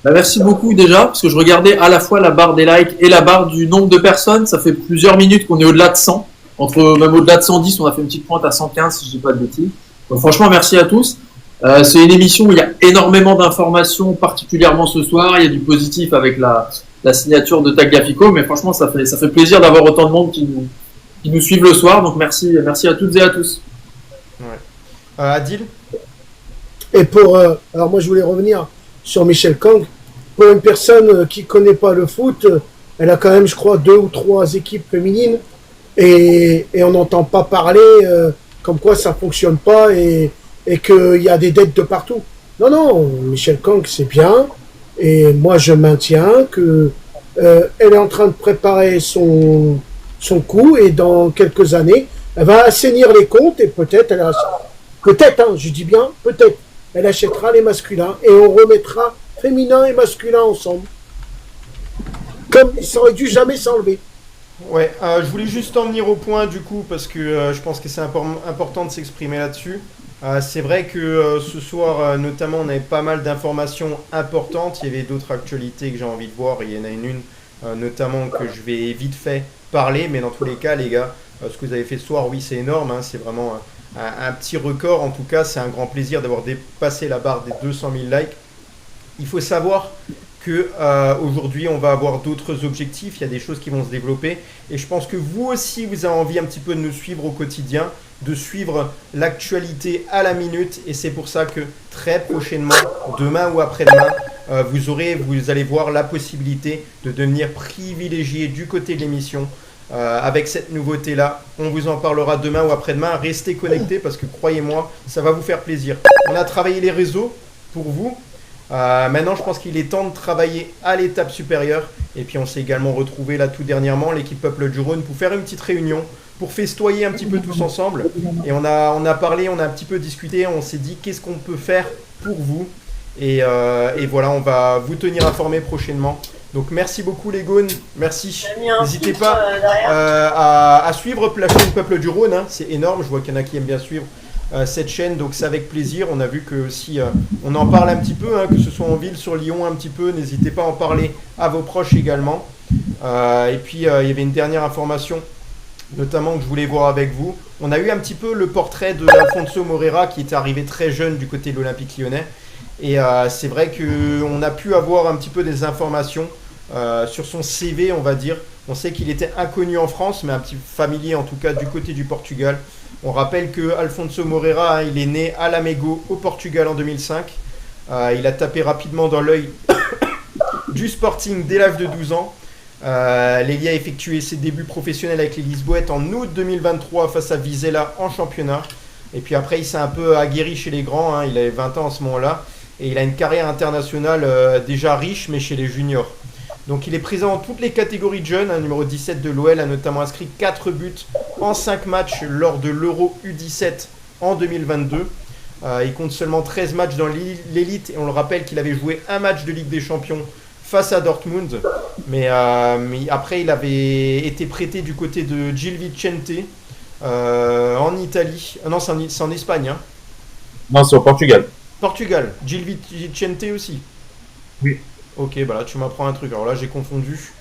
Merci beaucoup déjà, parce que je regardais à la fois la barre des likes et la barre du nombre de personnes. Ça fait plusieurs minutes qu'on est au-delà de 100. Même au-delà de 110, on a fait une petite pointe à 115 si je dis pas de bêtises. Donc franchement, merci à tous. C'est une émission où il y a énormément d'informations, particulièrement ce soir. Il y a du positif avec la signature de Tagliafico, mais franchement, ça fait plaisir d'avoir autant de monde qui nous suivent le soir. Donc merci à toutes et à tous. Adil? Et alors moi je voulais revenir sur Michel Kang. Pour une personne qui connaît pas le foot, elle a quand même, je crois, 2 ou 3 équipes féminines et on n'entend pas parler comme quoi ça fonctionne pas et qu'il y a des dettes de partout. Non, non, Michel Kang c'est bien et moi je maintiens que elle est en train de préparer son coup et dans quelques années elle va assainir les comptes et peut-être, je dis bien peut-être, elle achètera les masculins et on remettra féminin et masculin ensemble. Comme ça aurait dû jamais s'enlever. Ouais, je voulais juste en venir au point du coup parce que je pense que c'est important de s'exprimer là-dessus. C'est vrai que ce soir, notamment, on avait pas mal d'informations importantes. Il y avait d'autres actualités que j'ai envie de voir. Il y en a une notamment que je vais vite fait parler. Mais dans tous les cas, les gars, ce que vous avez fait ce soir, oui, c'est énorme. Hein, c'est vraiment un petit record. En tout cas, c'est un grand plaisir d'avoir dépassé la barre des 200 000 likes. Il faut savoir que aujourd'hui on va avoir d'autres objectifs, il y a des choses qui vont se développer et je pense que vous aussi vous avez envie un petit peu de nous suivre au quotidien, de suivre l'actualité à la minute et c'est pour ça que très prochainement, demain ou après-demain, vous allez voir la possibilité de devenir privilégié du côté de l'émission. Avec cette nouveauté là, on vous en parlera demain ou après-demain, restez connectés parce que croyez-moi, ça va vous faire plaisir. On a travaillé les réseaux pour vous. Maintenant, je pense qu'il est temps de travailler à l'étape supérieure. Et puis, on s'est également retrouvé là tout dernièrement, l'équipe Peuple du Rhône, pour faire une petite réunion, pour festoyer un petit peu tous ensemble. Et on a parlé, on a un petit peu discuté, on s'est dit qu'est-ce qu'on peut faire pour vous. Et voilà, on va vous tenir informés prochainement. Donc, merci beaucoup les Gaunes, merci. N'hésitez pas à suivre la chaîne Peuple du Rhône, hein. C'est énorme, je vois qu'il y en a qui aiment bien suivre cette chaîne, donc c'est avec plaisir. On a vu que si on en parle un petit peu, hein, que ce soit en ville, sur Lyon un petit peu, n'hésitez pas à en parler à vos proches également. Et puis il y avait une dernière information, notamment que je voulais voir avec vous. On a eu un petit peu le portrait de Alfonso Moreira qui était arrivé très jeune du côté de l'Olympique Lyonnais. Et c'est vrai qu'on a pu avoir un petit peu des informations sur son CV, on va dire. On sait qu'il était inconnu en France, mais un petit familier en tout cas du côté du Portugal. On rappelle que Alfonso Moreira, il est né à Lamego au Portugal en 2005. Il a tapé rapidement dans l'œil du Sporting dès l'âge de 12 ans. L'Elia a effectué ses débuts professionnels avec les Lisboètes en août 2023 face à Vizela en championnat. Et puis après, il s'est un peu aguerri chez les grands. Hein. Il avait 20 ans en ce moment-là. Et il a une carrière internationale déjà riche, mais chez les juniors. Donc il est présent dans toutes les catégories de jeunes. Numéro 17 de l'OL a notamment inscrit 4 buts en 5 matchs lors de l'Euro U17 en 2022. Il compte seulement 13 matchs dans l'élite. Et on le rappelle qu'il avait joué un match de Ligue des Champions face à Dortmund. Mais après, il avait été prêté du côté de Gil Vicente en Italie. Non, c'est en Espagne. Hein. Non, c'est au Portugal. Portugal. Gil Vicente aussi. Oui. Ok, bah là tu m'apprends un truc. Alors là j'ai confondu.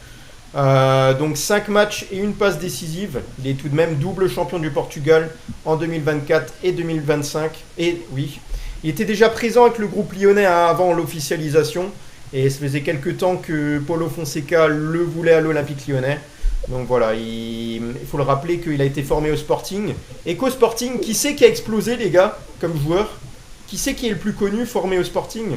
Donc 5 matchs et une passe décisive. Il est tout de même double champion du Portugal en 2024 et 2025. Et oui, il était déjà présent avec le groupe lyonnais avant l'officialisation. Et ça faisait quelques temps que Paulo Fonseca le voulait à l'Olympique Lyonnais. Donc voilà, il faut le rappeler qu'il a été formé au Sporting. Et qu'au Sporting, qui c'est qui a explosé les gars comme joueur? Qui c'est qui est le plus connu formé au Sporting?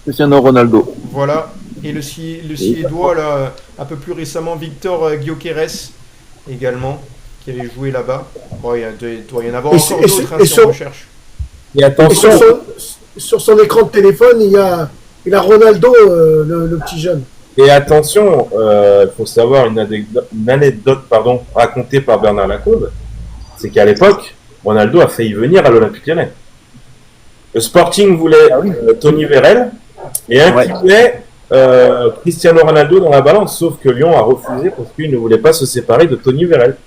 Cristiano Ronaldo. Voilà. Et le Suédois, là, un peu plus récemment, Victor Gyökeres, également, qui avait joué là-bas. Bon, il doit y en avoir encore d'autres, hein, si on recherche. Et attention, sur son écran de téléphone, il a Ronaldo, le petit jeune. Et attention, il faut savoir une anecdote racontée par Bernard Lacombe, c'est qu'à l'époque, Ronaldo a failli venir à l'Olympique Lyonnais. Le Sporting voulait Tony Vérel et incluait Cristiano Ronaldo dans la balance, sauf que Lyon a refusé parce qu'il ne voulait pas se séparer de Tony Vérel.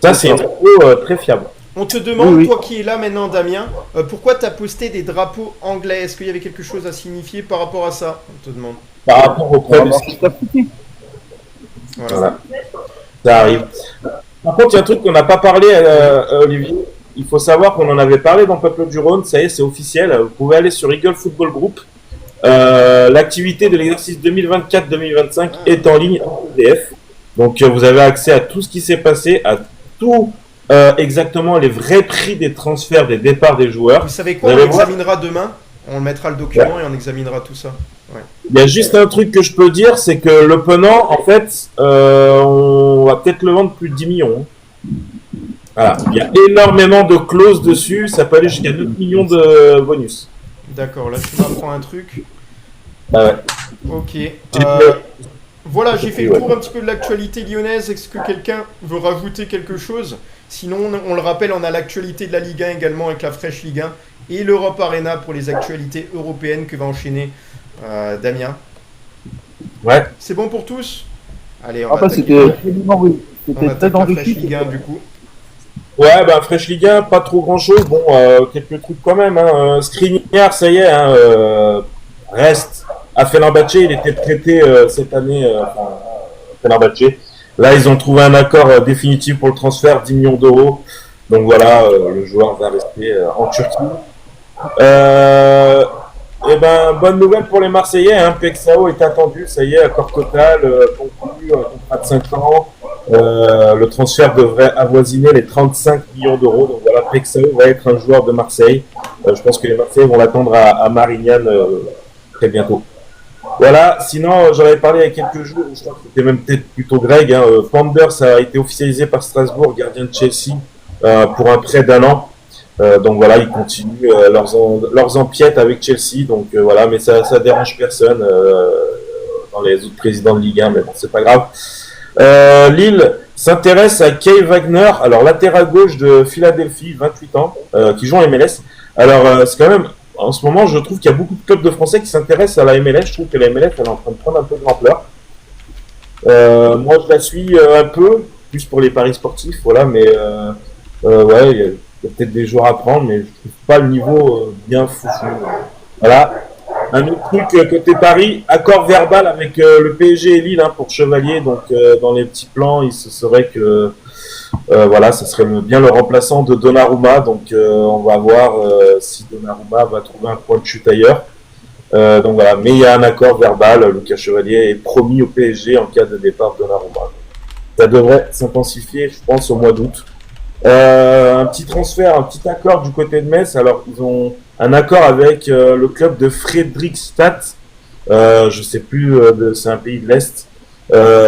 Ça, c'est une info très fiable. On te demande, toi qui es là maintenant, Damien, pourquoi tu as posté des drapeaux anglais? Est-ce qu'il y avait quelque chose à signifier par rapport à ça? On te demande. Par rapport au problème. Voilà. Ça arrive. Par contre, il y a un truc qu'on n'a pas parlé, Olivier. Il faut savoir qu'on en avait parlé dans Peuple du Rhône. Ça y est, c'est officiel. Vous pouvez aller sur Eagle Football Group. L'activité de l'exercice 2024-2025 est en ligne en PDF. Donc, vous avez accès à tout ce qui s'est passé, à exactement les vrais prix des transferts, des départs des joueurs. Vous savez quoi, Vous on allez voir. examinera demain. On mettra le document et on examinera tout ça. Ouais. Il y a juste un truc que je peux dire, c'est que le Penant, en fait, on va peut-être le vendre plus de 10 millions. Voilà. Il y a énormément de clauses dessus, ça peut aller jusqu'à 9 millions de bonus. D'accord, là tu m'apprends un truc. Ah ouais. Ok. J'ai Voilà, j'ai fait le Ouais. tour un petit peu de l'actualité lyonnaise. Est-ce que quelqu'un veut rajouter quelque chose? Sinon, on le rappelle, on a l'actualité de la Ligue 1 également avec la fraîche Ligue 1 et l'Europe Arena pour les actualités européennes que va enchaîner Damien. Ouais. C'est bon pour tous? Allez, on Ah va bah, attaquer. c'était On attaque très la fraîche enrichi. Ligue 1 du coup. Ouais, bah, Fresh Ligue 1, pas trop grand chose. Bon, quelques trucs quand même. Hein. Skriniar, ça y est, hein, reste à Fenerbahçe. Il était prêté cette année à Fenerbahçe. Là, ils ont trouvé un accord définitif pour le transfert, 10 millions d'euros. Donc voilà, le joueur va rester en Turquie. Et ben, bonne nouvelle pour les Marseillais. Hein. Pexao est attendu, ça y est, accord total, conclu, contrat de 5 ans. Le transfert devrait avoisiner les 35 millions d'euros. Donc voilà, Pexao va être un joueur de Marseille. Je pense que les Marseillais vont l'attendre à Marignane très bientôt. Voilà, sinon j'en avais parlé il y a quelques jours, je crois que c'était même peut-être plutôt Greg. Hein. Panders a été officialisé par Strasbourg, gardien de Chelsea, pour un prêt d'1 an. Donc voilà, ils continuent leurs empiettes avec Chelsea. Donc voilà, mais ça dérange personne dans les autres présidents de Ligue 1, mais bon, c'est pas grave. Lille s'intéresse à Kay Wagner, alors latéral gauche de Philadelphie, 28 ans, qui joue en MLS. Alors c'est quand même, en ce moment, je trouve qu'il y a beaucoup de clubs de Français qui s'intéressent à la MLS. Je trouve que la MLS elle est en train de prendre un peu de ampleur. Moi, je la suis un peu, plus pour les paris sportifs, voilà, mais ouais, il y a peut-être des joueurs à prendre, mais je trouve pas le niveau bien fou. Voilà. Un autre truc côté Paris, accord verbal avec le PSG et Lille hein, pour Chevalier. Donc dans les petits plans, il se serait que voilà, ça serait bien le remplaçant de Donnarumma. Donc on va voir si Donnarumma va trouver un point de chute ailleurs. Donc voilà, mais il y a un accord verbal. Lucas Chevalier est promis au PSG en cas de départ de Donnarumma. Ça devrait s'intensifier, je pense, au mois d'août. Un petit transfert, un petit accord du côté de Metz. Alors ils ont un accord avec le club de Fredrikstad. Je sais plus, c'est un pays de l'Est.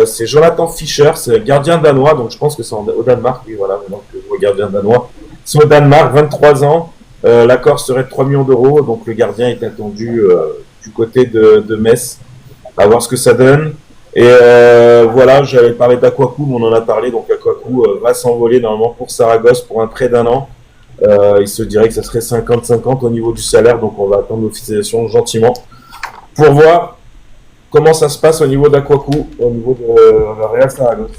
C'est Jonathan Fischer, c'est gardien danois, donc je pense que c'est au Danemark. Oui, voilà, donc le gardien danois. C'est au Danemark, 23 ans. L'accord serait de 3 millions d'euros, donc le gardien est attendu du côté de Metz. À voir ce que ça donne. Et voilà, j'avais parlé d'Akwaku, mais on en a parlé. Donc Akwaku va s'envoler normalement pour Saragosse pour un prêt d'1 an. Il se dirait que ça serait 50-50 au niveau du salaire, donc on va attendre l'officialisation gentiment pour voir comment ça se passe au niveau d'Akwaku, au niveau de la Real Saragosse.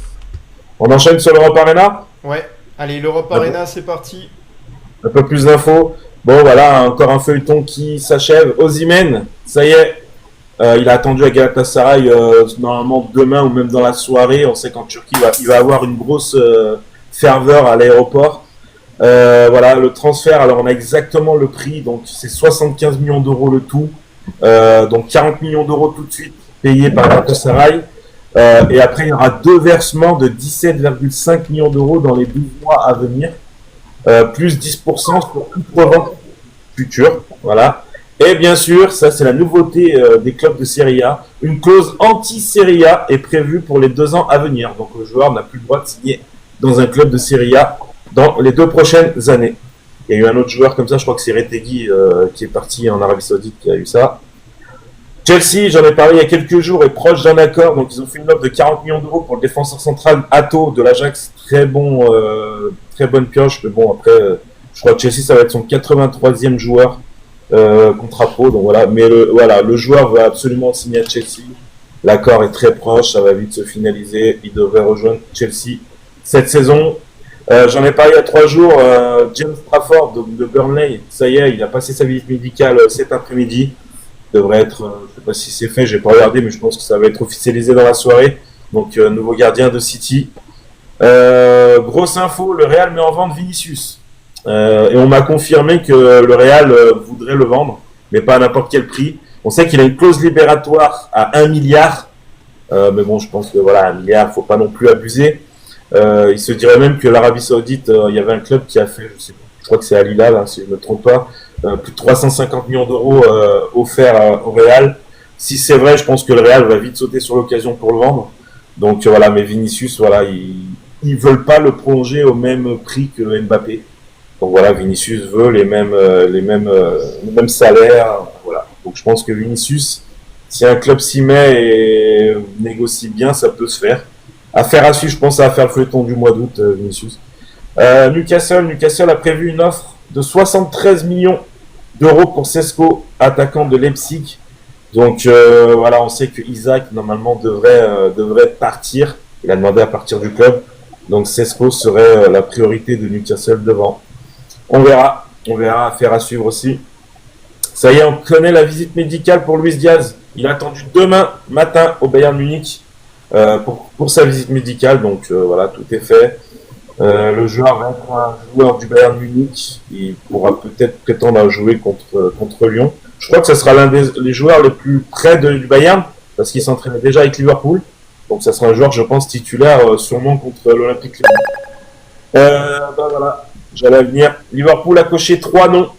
On enchaîne sur l'Europe Arena. Ouais, allez, l'Europe Arena, c'est parti. Un peu plus d'infos. Bon, voilà, encore un feuilleton qui s'achève. Osimhen, ça y est, il a attendu à Galatasaray normalement demain ou même dans la soirée. On sait qu'en Turquie, il va avoir une grosse ferveur à l'aéroport. Voilà, le transfert, alors on a exactement le prix, donc c'est 75 millions d'euros le tout. Donc 40 millions d'euros tout de suite payés par Galatasaray. Et après, il y aura 2 versements de 17,5 millions d'euros dans les 12 mois à venir. Plus 10% sur toute revente future. Voilà. Et bien sûr, ça c'est la nouveauté des clubs de Serie A. Une clause anti-Serie A est prévue pour les 2 ans à venir. Donc le joueur n'a plus le droit de signer dans un club de Serie A dans les 2 prochaines années. Il y a eu un autre joueur comme ça, je crois que c'est Retegui qui est parti en Arabie Saoudite qui a eu ça. Chelsea, j'en ai parlé il y a quelques jours, est proche d'un accord. Donc ils ont fait une offre de 40 millions d'euros pour le défenseur central Atto de l'Ajax. Très bonne pioche. Mais bon, après, je crois que Chelsea, ça va être son 83e joueur contrat pro. Donc voilà. Mais le joueur va absolument signer à Chelsea. L'accord est très proche, ça va vite se finaliser. Il devrait rejoindre Chelsea cette saison. J'en ai parlé il y a 3 jours. James Trafford de Burnley, ça y est, il a passé sa visite médicale cet après-midi. Devrait être, je sais pas si c'est fait, j'ai pas regardé, mais je pense que ça va être officialisé dans la soirée. Donc nouveau gardien de City. Grosse info, le Real met en vente Vinicius. Et on m'a confirmé que le Real voudrait le vendre, mais pas à n'importe quel prix. On sait qu'il a une clause libératoire à 1 milliard. Mais bon, je pense que voilà, 1 milliard, faut pas non plus abuser. Il se dirait même que l'Arabie Saoudite, il y avait un club qui a fait, je crois que c'est Al Hilal, hein, si je ne me trompe pas, plus de 350 millions d'euros offerts au Real. Si c'est vrai, je pense que le Real va vite sauter sur l'occasion pour le vendre. Donc voilà, mais Vinicius, voilà, ils veulent pas le prolonger au même prix que Mbappé. Donc voilà, Vinicius veut les mêmes salaires. Voilà. Donc je pense que Vinicius, si un club s'y met et négocie bien, ça peut se faire. Affaire à suivre, je pense à faire le feuilleton du mois d'août, Vinicius. Newcastle a prévu une offre de 73 millions d'euros pour Sesko, attaquant de Leipzig. Donc voilà, on sait que Isaac normalement devrait partir. Il a demandé à partir du club. Donc Sesko serait la priorité de Newcastle devant. On verra, affaire à suivre aussi. Ça y est, on connaît la visite médicale pour Luis Diaz. Il est attendu demain matin au Bayern Munich pour sa visite médicale. Donc voilà, tout est fait. Le joueur va être un joueur du Bayern Munich. Il pourra peut-être prétendre à jouer contre Lyon. Je crois que ce sera l'un des joueurs les plus près du Bayern, parce qu'il s'entraînait déjà avec Liverpool. Donc ça sera un joueur, je pense, titulaire sûrement contre l'Olympique Lyonnais. Voilà, j'allais venir. Liverpool a coché 3 noms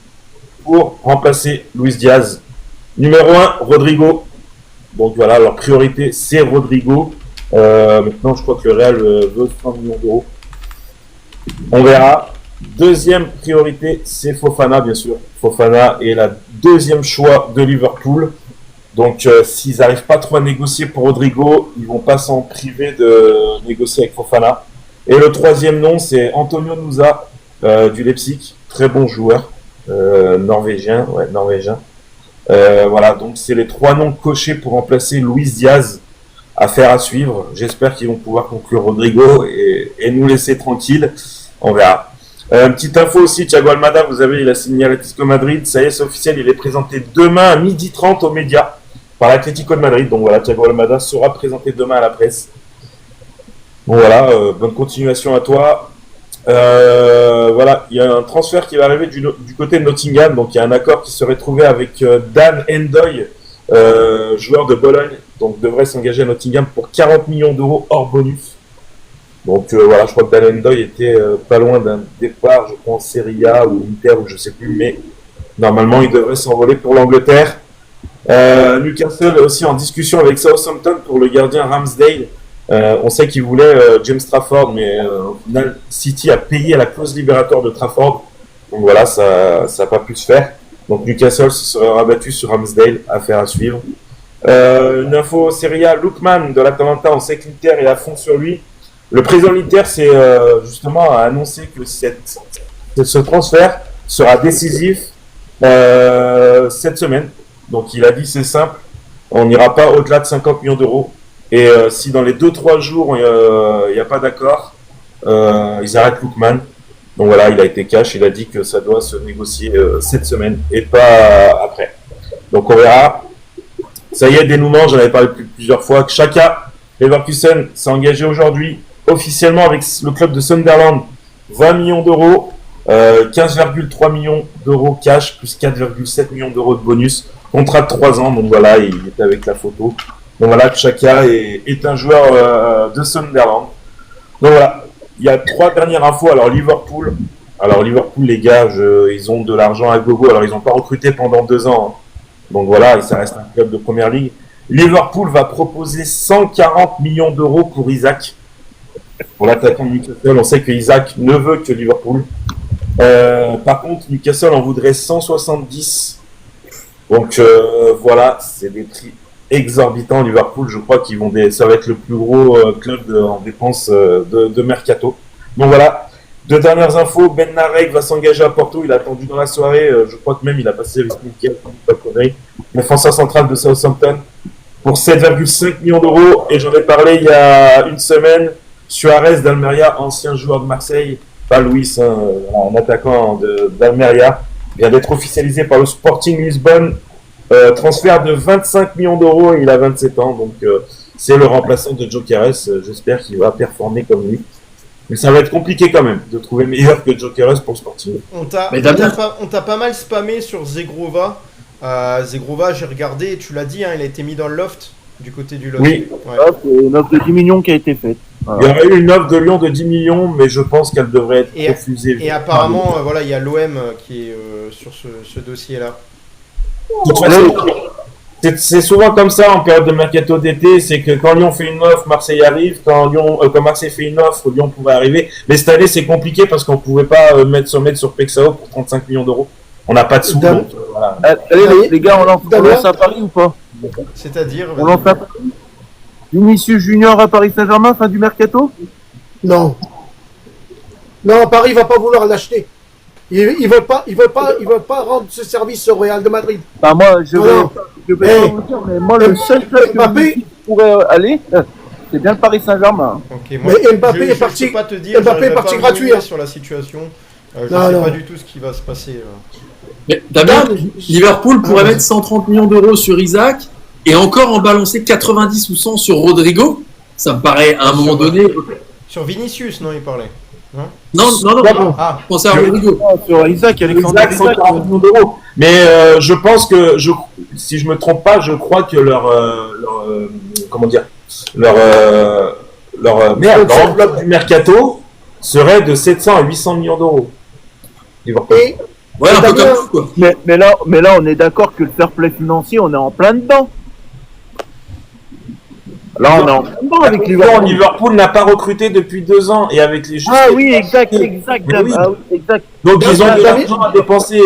pour remplacer Luis Diaz. Numéro 1, Rodrigo. Donc voilà, leur priorité, c'est Rodrigo. Maintenant, je crois que le Real veut 30 millions d'euros. On verra. Deuxième priorité, c'est Fofana, bien sûr. Fofana est la deuxième choix de Liverpool. Donc, s'ils n'arrivent pas trop à négocier pour Rodrigo, ils vont pas s'en priver de négocier avec Fofana. Et le troisième nom, c'est Antonio Nusa du Leipzig. Très bon joueur. Norvégien. Voilà, donc c'est les 3 noms cochés pour remplacer Luis Diaz. Affaire à suivre. J'espère qu'ils vont pouvoir conclure Rodrigo et nous laisser tranquilles. On verra. Petite info aussi, Thiago Almada, il a signé à l'Atlético Madrid. Ça y est, c'est officiel, il est présenté demain à 12h30 aux médias par l'Atlético de Madrid. Donc voilà, Thiago Almada sera présenté demain à la presse. Bon voilà, bonne continuation à toi. Voilà, il y a un transfert qui va arriver du côté de Nottingham. Donc il y a un accord qui serait trouvé avec Dan Endoy, joueur de Bologne. Donc devrait s'engager à Nottingham pour 40 millions d'euros hors bonus. Donc voilà, je crois que Dan Endoy était pas loin d'un départ, je crois en Serie A ou Inter ou je sais plus, mais normalement il devrait s'envoler pour l'Angleterre. Newcastle est aussi en discussion avec Southampton pour le gardien Ramsdale. On sait qu'il voulait James Trafford, mais au final City a payé la clause libératoire de Trafford. Donc voilà, ça n'a pas pu se faire. Donc Newcastle se serait rabattu sur Ramsdale, affaire à suivre. Une info Serie A, Lookman de l'Atalanta, on sait que l'Inter est à fond sur lui. Le président de l'Inter justement a annoncé que ce transfert sera décisif cette semaine. Donc il a dit c'est simple, on n'ira pas au-delà de 50 millions d'euros. Et si dans les 2-3 jours il n'y a pas d'accord, ils arrêtent Lookman. Donc voilà, il a été cash, il a dit que ça doit se négocier cette semaine et pas après. Donc on verra. Ça y est, dénouement, j'en avais parlé plusieurs fois. Xhaka, Leverkusen s'est engagé aujourd'hui officiellement avec le club de Sunderland, 20 millions d'euros, 15,3 millions d'euros cash, plus 4,7 millions d'euros de bonus, contrat de 3 ans, donc voilà, il est avec la photo. Donc voilà, Xhaka est un joueur de Sunderland. Donc voilà, il y a 3 dernières infos. Alors Liverpool, les gars, ils ont de l'argent à gogo, alors ils n'ont pas recruté pendant 2 ans, hein. Donc voilà, ça reste un club de première ligue. Liverpool va proposer 140 millions d'euros pour Isaac. Pour l'attaquant de Newcastle, on sait que Isaac ne veut que Liverpool. Par contre, Newcastle en voudrait 170. Donc voilà, c'est des prix exorbitants. Liverpool, je crois ça va être le plus gros club en dépenses de mercato. Donc voilà, 2 dernières infos. Ben Narek va s'engager à Porto. Il a attendu dans la soirée. Je crois que même il a passé avec Miguel, défenseur central de Southampton, pour 7,5 millions d'euros. Et j'en ai parlé il y a une semaine. Suarez d'Almeria, ancien joueur de Marseille, pas Luis, un attaquant d'Almeria, vient d'être officialisé par le Sporting Lisbonne. Transfert de 25 millions d'euros et il a 27 ans. Donc c'est le remplaçant de Gyökeres. J'espère qu'il va performer comme lui. Mais ça va être compliqué quand même de trouver meilleur que Gyökeres pour Sporting. On t'a pas mal spammé sur Zegrova. Zegrova, j'ai regardé, tu l'as dit, hein, il a été mis dans le loft, du côté du loft. Oui. Ouais. C'est une offre de 10 millions qui a été faite. Il y aurait eu une offre de Lyon de 10 millions, mais je pense qu'elle devrait être Et- refusée. Et apparemment, voilà, il y a l'OM qui est sur ce dossier-là. De toute façon, c'est souvent comme ça en période de mercato d'été, c'est que quand Lyon fait une offre, Marseille arrive, quand Marseille fait une offre, Lyon pourrait arriver. Mais cette année, c'est compliqué parce qu'on pouvait pas se mettre sur Pexao pour 35 millions d'euros. On n'a pas de sous. Donc, voilà. Allez, les gars, on lance à Paris ou pas? C'est-à-dire, On lance à Paris. Vinicius Junior à Paris Saint-Germain, fin du mercato? Non. Non, Paris va pas vouloir l'acheter. Ils veulent pas rendre ce service au Real de Madrid. Bah moi, je Non. vais pas vous dire, mais moi, le seul club que Mbappé, pourrait aller, c'est bien le Paris Saint-Germain. ok, moi, Mais Mbappé est je parti- peux pas te dire, Mbappé j'arriverai est parti pas à gratuit, m'ennuyer hein. sur la situation. Je Non, sais non. pas du tout ce qui va se passer. Mais Damien, Non, Liverpool pourrait Ah, mettre 130 millions d'euros sur Isaac et encore en balancer 90 ou 100 sur Rodrigo. Ça me paraît à un moment donné. Sur Vinicius, non, il parlait. Non, Ah, je pensais à Rodrigo. Sur Isaac, Alexandre Isaac, 140 millions d'euros. Mais je pense que, si je me trompe pas, je crois que leur enveloppe du mercato serait de 700 à 800 millions d'euros. Liverpool. Et Ouais, un peu Damien, comme nous, quoi. mais là, on est d'accord que le fair play financier, on est en plein dedans. Là, on est en plein dedans avec Liverpool. Liverpool n'a pas recruté depuis 2 ans et avec les Ah oui, exact. Mais oui. Ah oui, exact. Donc ils ont de Damien- l'argent à dépenser.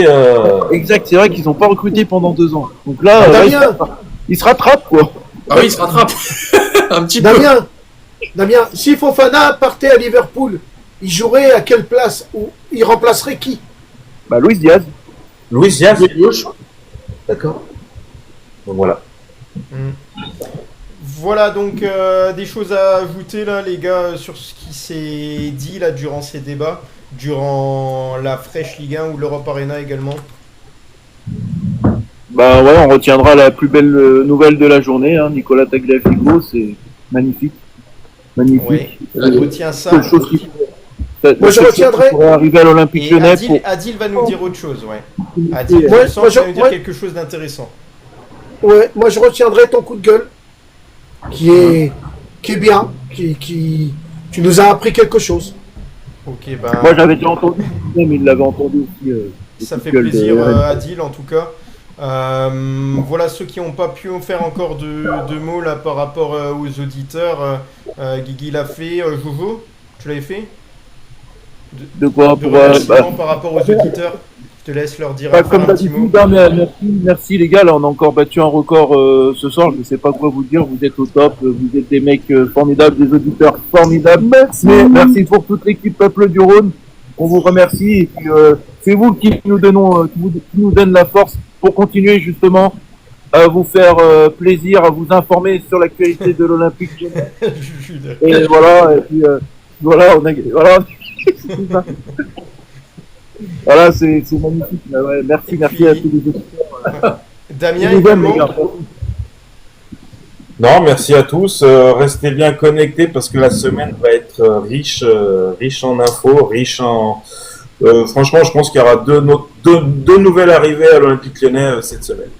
Exact, c'est vrai qu'ils n'ont pas recruté pendant 2 ans. Donc là, Damien, ils se rattrapent, quoi. Ah oui, il se rattrape. Un petit peu. Damien, si Fofana partait à Liverpool, il jouerait à quelle place? Ou il remplacerait qui? Bah, Luis Diaz. Luis Diaz est gauche. D'accord. Donc voilà. voilà donc des choses à ajouter là, les gars, sur ce qui s'est dit là durant ces débats, durant la fraîche Ligue 1 ou l'Europe Arena également. Bah ouais, on retiendra la plus belle nouvelle de la journée, hein. Nicolas Tagliafico, c'est magnifique. Magnifique. Ouais, on retient ça. Seule chose qui Moi, je retiendrai- pourrait arriver à l'Olympique Et Lyonnais Adil va nous dire autre chose, ouais. Adil, Ouais, je sens moi, qu'il va nous dire ouais. quelque chose d'intéressant. Ouais, moi je retiendrai ton coup de gueule, qui est bien, tu nous as appris quelque chose. Ok, ben, Moi j'avais déjà entendu, mais il l'avait entendu aussi. ça le fait coup de gueule plaisir de- Adil en tout cas. Voilà ceux qui n'ont pas pu faire encore de mots là par rapport aux auditeurs. Guigui l'a fait, Jojo, tu l'avais fait De quoi de pour remerciements par rapport aux auditeurs. Je te laisse leur dire comme un petit mot. d'habitude, hein, merci les gars, là on a encore battu un record ce soir, je ne sais pas quoi vous dire, vous êtes au top, vous êtes des mecs formidables, des auditeurs formidables. Merci pour toute l'équipe Peuple du Rhône, on vous remercie et puis c'est vous qui nous donne la force pour continuer justement à vous faire plaisir, à vous informer sur l'actualité de l'Olympique Lyonnais. Et voilà, et puis voilà, c'est ça. Voilà, c'est magnifique. Ouais, merci Et à puis, tous les auditeurs. Damien Je vous aime, les également. gars. Non, merci à tous. Restez bien connectés parce que la semaine va être riche en infos, riche en. Franchement, je pense qu'il y aura deux nouvelles arrivées à l'Olympique Lyonnais cette semaine.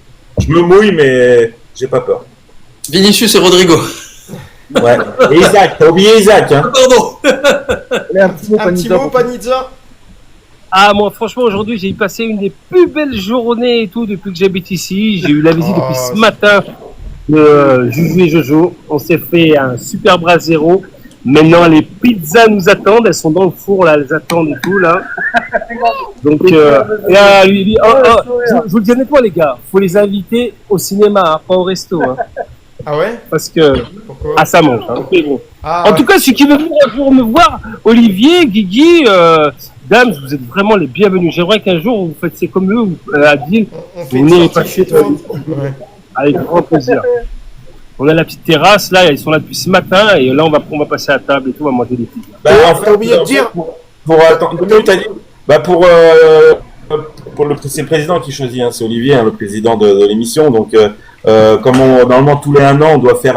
Je me mouille, mais j'ai pas peur. Vinicius et Rodrigo. Ouais. Et Isaac, t'as oublié Isaac, hein? Pardon. Allez, un petit mot, Un petit Panizza, mot, Panizza. Ah, moi, franchement, aujourd'hui, j'ai passé une des plus belles journées et tout depuis que j'habite ici. J'ai eu la visite depuis ce matin de Juju et Jojo. On s'est fait un super brasero. Maintenant, les pizzas nous attendent. Elles sont dans le four, là. Elles attendent et tout, là. Donc, là, je vous le dis honnêtement, les gars. Faut les inviter au cinéma, hein, pas au resto. Hein, Ah ouais? parce que, Pourquoi? ça mange. Hein, mais bon. Ah, En ouais. tout cas, ceux qui veulent venir un jour me voir, Olivier, Guigui, Dams, vous êtes vraiment les bienvenus. J'aimerais qu'un jour vous fassiez comme eux, Adil, On fait vous une venez sortie passer chez toi. Ouais. avec grand plaisir. On a la petite terrasse, là, ils sont là depuis ce matin, et là, on va passer à table et tout, on va manger des pizzas. Bah, en fait, T'as oublié de dire. C'est le président qui choisit, hein, c'est Olivier, hein, le président de l'émission. Donc, comme normalement tous les 1 an, on doit faire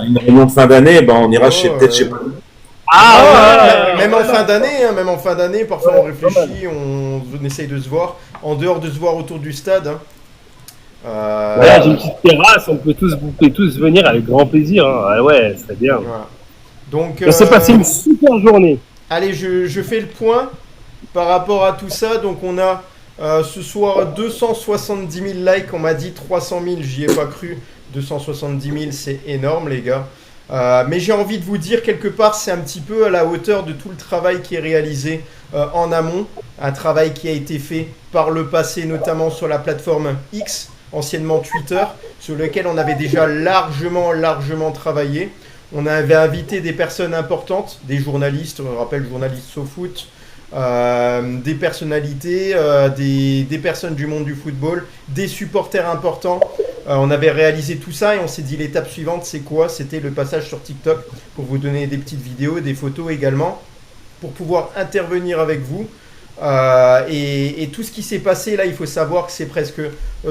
une réunion de fin d'année, ben on ira peut-être chez. Même en fin d'année, parfois on réfléchit, on essaye de se voir, en dehors de se voir autour du stade. Hein. Voilà, j'ai une petite terrasse, vous pouvez tous venir avec grand plaisir. Hein. Ah ouais, c'est bien. Voilà. Donc, C'est passé une super journée. allez, je fais le point par rapport à tout ça. Donc, on a ce soir 270 000 likes. On m'a dit 300 000, j'y ai pas cru. 270 000, c'est énorme, les gars. Mais j'ai envie de vous dire, quelque part, c'est un petit peu à la hauteur de tout le travail qui est réalisé en amont. Un travail qui a été fait par le passé, notamment sur la plateforme X, anciennement Twitter, sur lequel on avait déjà largement travaillé. On avait invité des personnes importantes, des journalistes, on rappelle journalistes SoFoot, des personnalités, des personnes du monde du football, des supporters importants. On avait réalisé tout ça et on s'est dit l'étape suivante c'est quoi? C'était le passage sur TikTok pour vous donner des petites vidéos, des photos également, pour pouvoir intervenir avec vous. Et tout ce qui s'est passé là, il faut savoir que c'est presque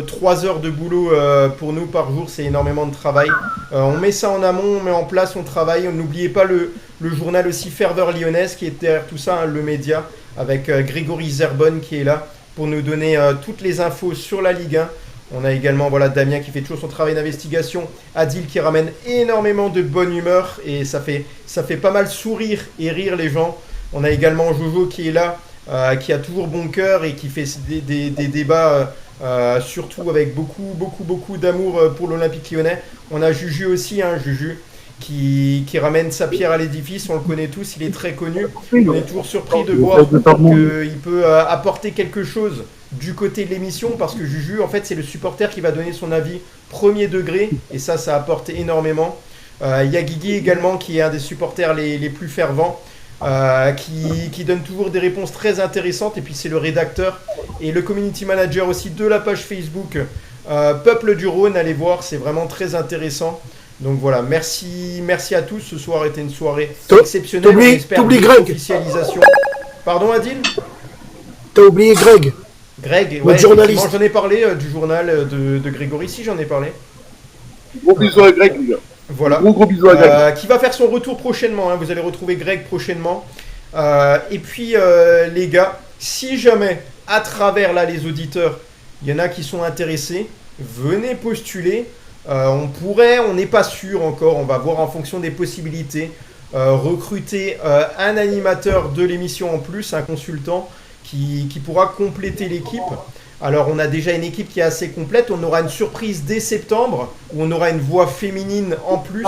3 heures de boulot pour nous par jour, c'est énormément de travail. On met ça en amont, on met en place, on travaille. N'oubliez pas le journal aussi Ferveur Lyonnaise qui est derrière tout ça, hein, le média, avec Grégory Zerbonne qui est là pour nous donner toutes les infos sur la Ligue 1. On a également voilà, Damien qui fait toujours son travail d'investigation, Adil qui ramène énormément de bonne humeur et ça fait pas mal sourire et rire les gens. On a également Jojo qui est là, qui a toujours bon cœur et qui fait des débats surtout avec beaucoup d'amour pour l'Olympique Lyonnais. On a Juju aussi, hein, Juju qui ramène sa pierre à l'édifice, on le connaît tous, il est très connu. On est toujours surpris de voir qu'il peut apporter quelque chose du côté de l'émission parce que Juju, en fait, c'est le supporter qui va donner son avis premier degré et ça apporte énormément. Il y a Guigui également qui est un des supporters les plus fervents. Qui donne toujours des réponses très intéressantes et puis c'est le rédacteur et le community manager aussi de la page Facebook Peuple du Rhône, allez voir, c'est vraiment très intéressant. Donc voilà, merci à tous, ce soir était une soirée exceptionnelle. T'oublies Greg. Officialisation. Pardon Adil? T'as oublié Greg. Greg, ouais, journaliste. J'en ai parlé du journal de Grégory, si j'en ai parlé. Gros bisous à Greg, les gars. Voilà. Gros bisous à Greg. Qui va faire son retour prochainement, hein. Vous allez retrouver Greg prochainement. Et puis les gars, si jamais à travers là les auditeurs, il y en a qui sont intéressés, venez postuler. On n'est pas sûr encore, on va voir en fonction des possibilités. Recruter un animateur de l'émission en plus, un consultant qui pourra compléter l'équipe. Alors on a déjà une équipe qui est assez complète, on aura une surprise dès septembre où on aura une voix féminine en plus,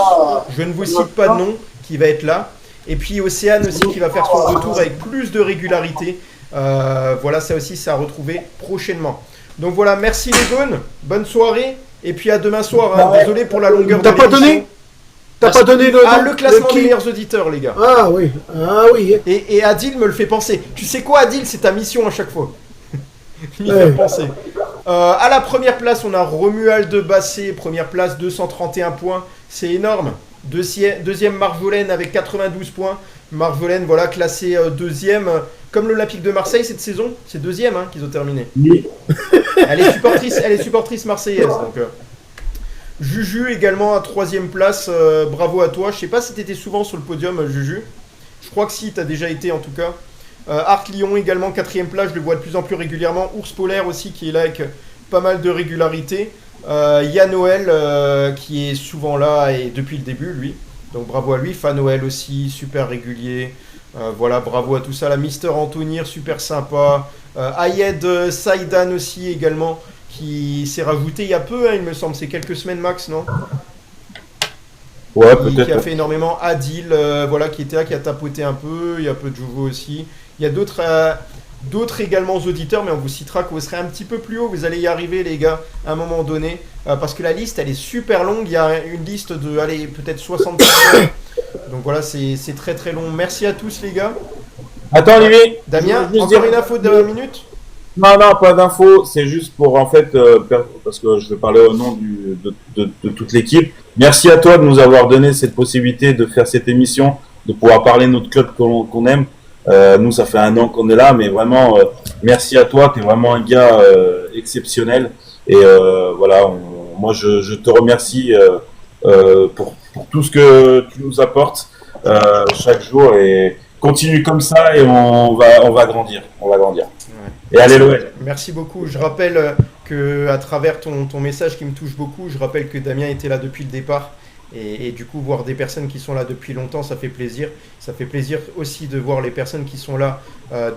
je ne vous cite pas de nom, qui va être là. Et puis Océane aussi qui va faire son retour avec plus de régularité. Voilà, ça aussi c'est à retrouver prochainement. Donc voilà, merci les gones, bonne soirée et puis à demain soir, hein. Désolé pour la longueur de l'émission. T'as pas donné le classement des meilleurs auditeurs les gars. Ah oui. Et Adil me le fait penser. Tu sais quoi Adil, c'est ta mission à chaque fois. Il fait penser. À la première place, on a Romuald de Bassé, première place, 231 points, c'est énorme. Deuxième, Marjolaine avec 92 points. Marjolaine, voilà, classée deuxième, comme l'Olympique de Marseille cette saison. C'est deuxième hein, qu'ils ont terminé. Oui. Elle est supportrice marseillaise. Donc, Juju également à troisième place, bravo à toi. Je sais pas si tu étais souvent sur le podium, Juju. Je crois que si, tu as déjà été en tout cas. Art Lyon également, 4ème place, je le vois de plus en plus régulièrement. Ours Polaire aussi qui est là avec pas mal de régularité. Yann Noël qui est souvent là et depuis le début lui. Donc bravo à lui. Fan Noël aussi, super régulier. Voilà, bravo à tout ça. La Mister Antonir, super sympa. Ayed Saïdan aussi également qui s'est rajouté il y a peu, hein, il me semble. C'est quelques semaines max, non? Ouais, peut-être. Qui a fait énormément. Adil, voilà, qui était là, qui a tapoté un peu. Il y a un peu de Jovo aussi. Il y a d'autres également auditeurs, mais on vous citera que vous serez un petit peu plus haut. Vous allez y arriver, les gars, à un moment donné. Parce que la liste, elle est super longue. Il y a une liste de, allez, peut-être 60 personnes. Donc voilà, c'est très très long. Merci à tous, les gars. Attends, Olivier. Damien, encore une info de dernière minute? Non, pas d'infos. C'est juste pour, en fait, parce que je vais parler au nom de toute l'équipe. Merci à toi de nous avoir donné cette possibilité de faire cette émission, de pouvoir parler de notre club qu'on aime. Nous, ça fait 1 an qu'on est là, mais vraiment, merci à toi. Tu es vraiment un gars exceptionnel. Et voilà, moi, je te remercie pour tout ce que tu nous apportes chaque jour. Et continue comme ça et on va grandir. On va grandir. Ouais. Et allez l'OL. Merci beaucoup. Je rappelle que à travers ton message qui me touche beaucoup, je rappelle que Damien était là depuis le départ Et du coup, voir des personnes qui sont là depuis longtemps, ça fait plaisir. Ça fait plaisir aussi de voir les personnes qui sont là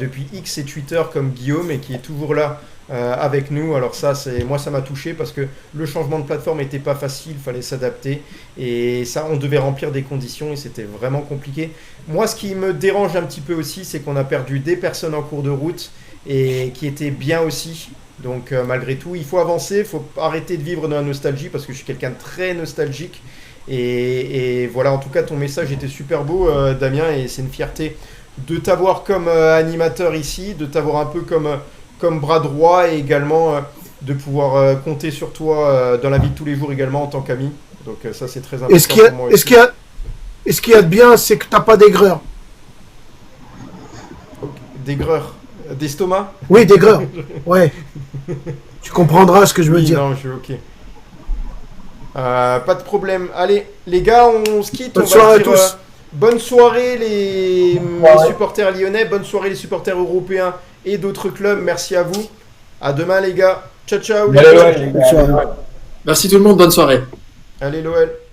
depuis X et Twitter, comme Guillaume, et qui est toujours là avec nous. Alors ça, moi, ça m'a touché parce que le changement de plateforme n'était pas facile, il fallait s'adapter. Et ça, on devait remplir des conditions et c'était vraiment compliqué. Moi, ce qui me dérange un petit peu aussi, c'est qu'on a perdu des personnes en cours de route et qui étaient bien aussi. Donc malgré tout, il faut avancer, il faut arrêter de vivre dans la nostalgie parce que je suis quelqu'un de très nostalgique. Et voilà, en tout cas, ton message était super beau, Damien, et c'est une fierté de t'avoir comme animateur ici, de t'avoir un peu comme bras droit et également de pouvoir compter sur toi dans la vie de tous les jours également en tant qu'ami. Donc ça, c'est très important pour moi aussi. Et ce qu'il y a de bien, c'est que tu n'as pas d'aigreur. D'aigreur d'estomac? Oui, d'aigreur. Ouais. Tu comprendras ce que je veux dire. Non, ok. Pas de problème. Allez, les gars, on se quitte. Bonne soirée à tous. Bonne soirée les supporters lyonnais, bonne soirée les supporters européens et d'autres clubs. Merci à vous. À demain les gars. Ciao ciao. Allez, Bonne soirée. Merci tout le monde, bonne soirée. Allez l'OL.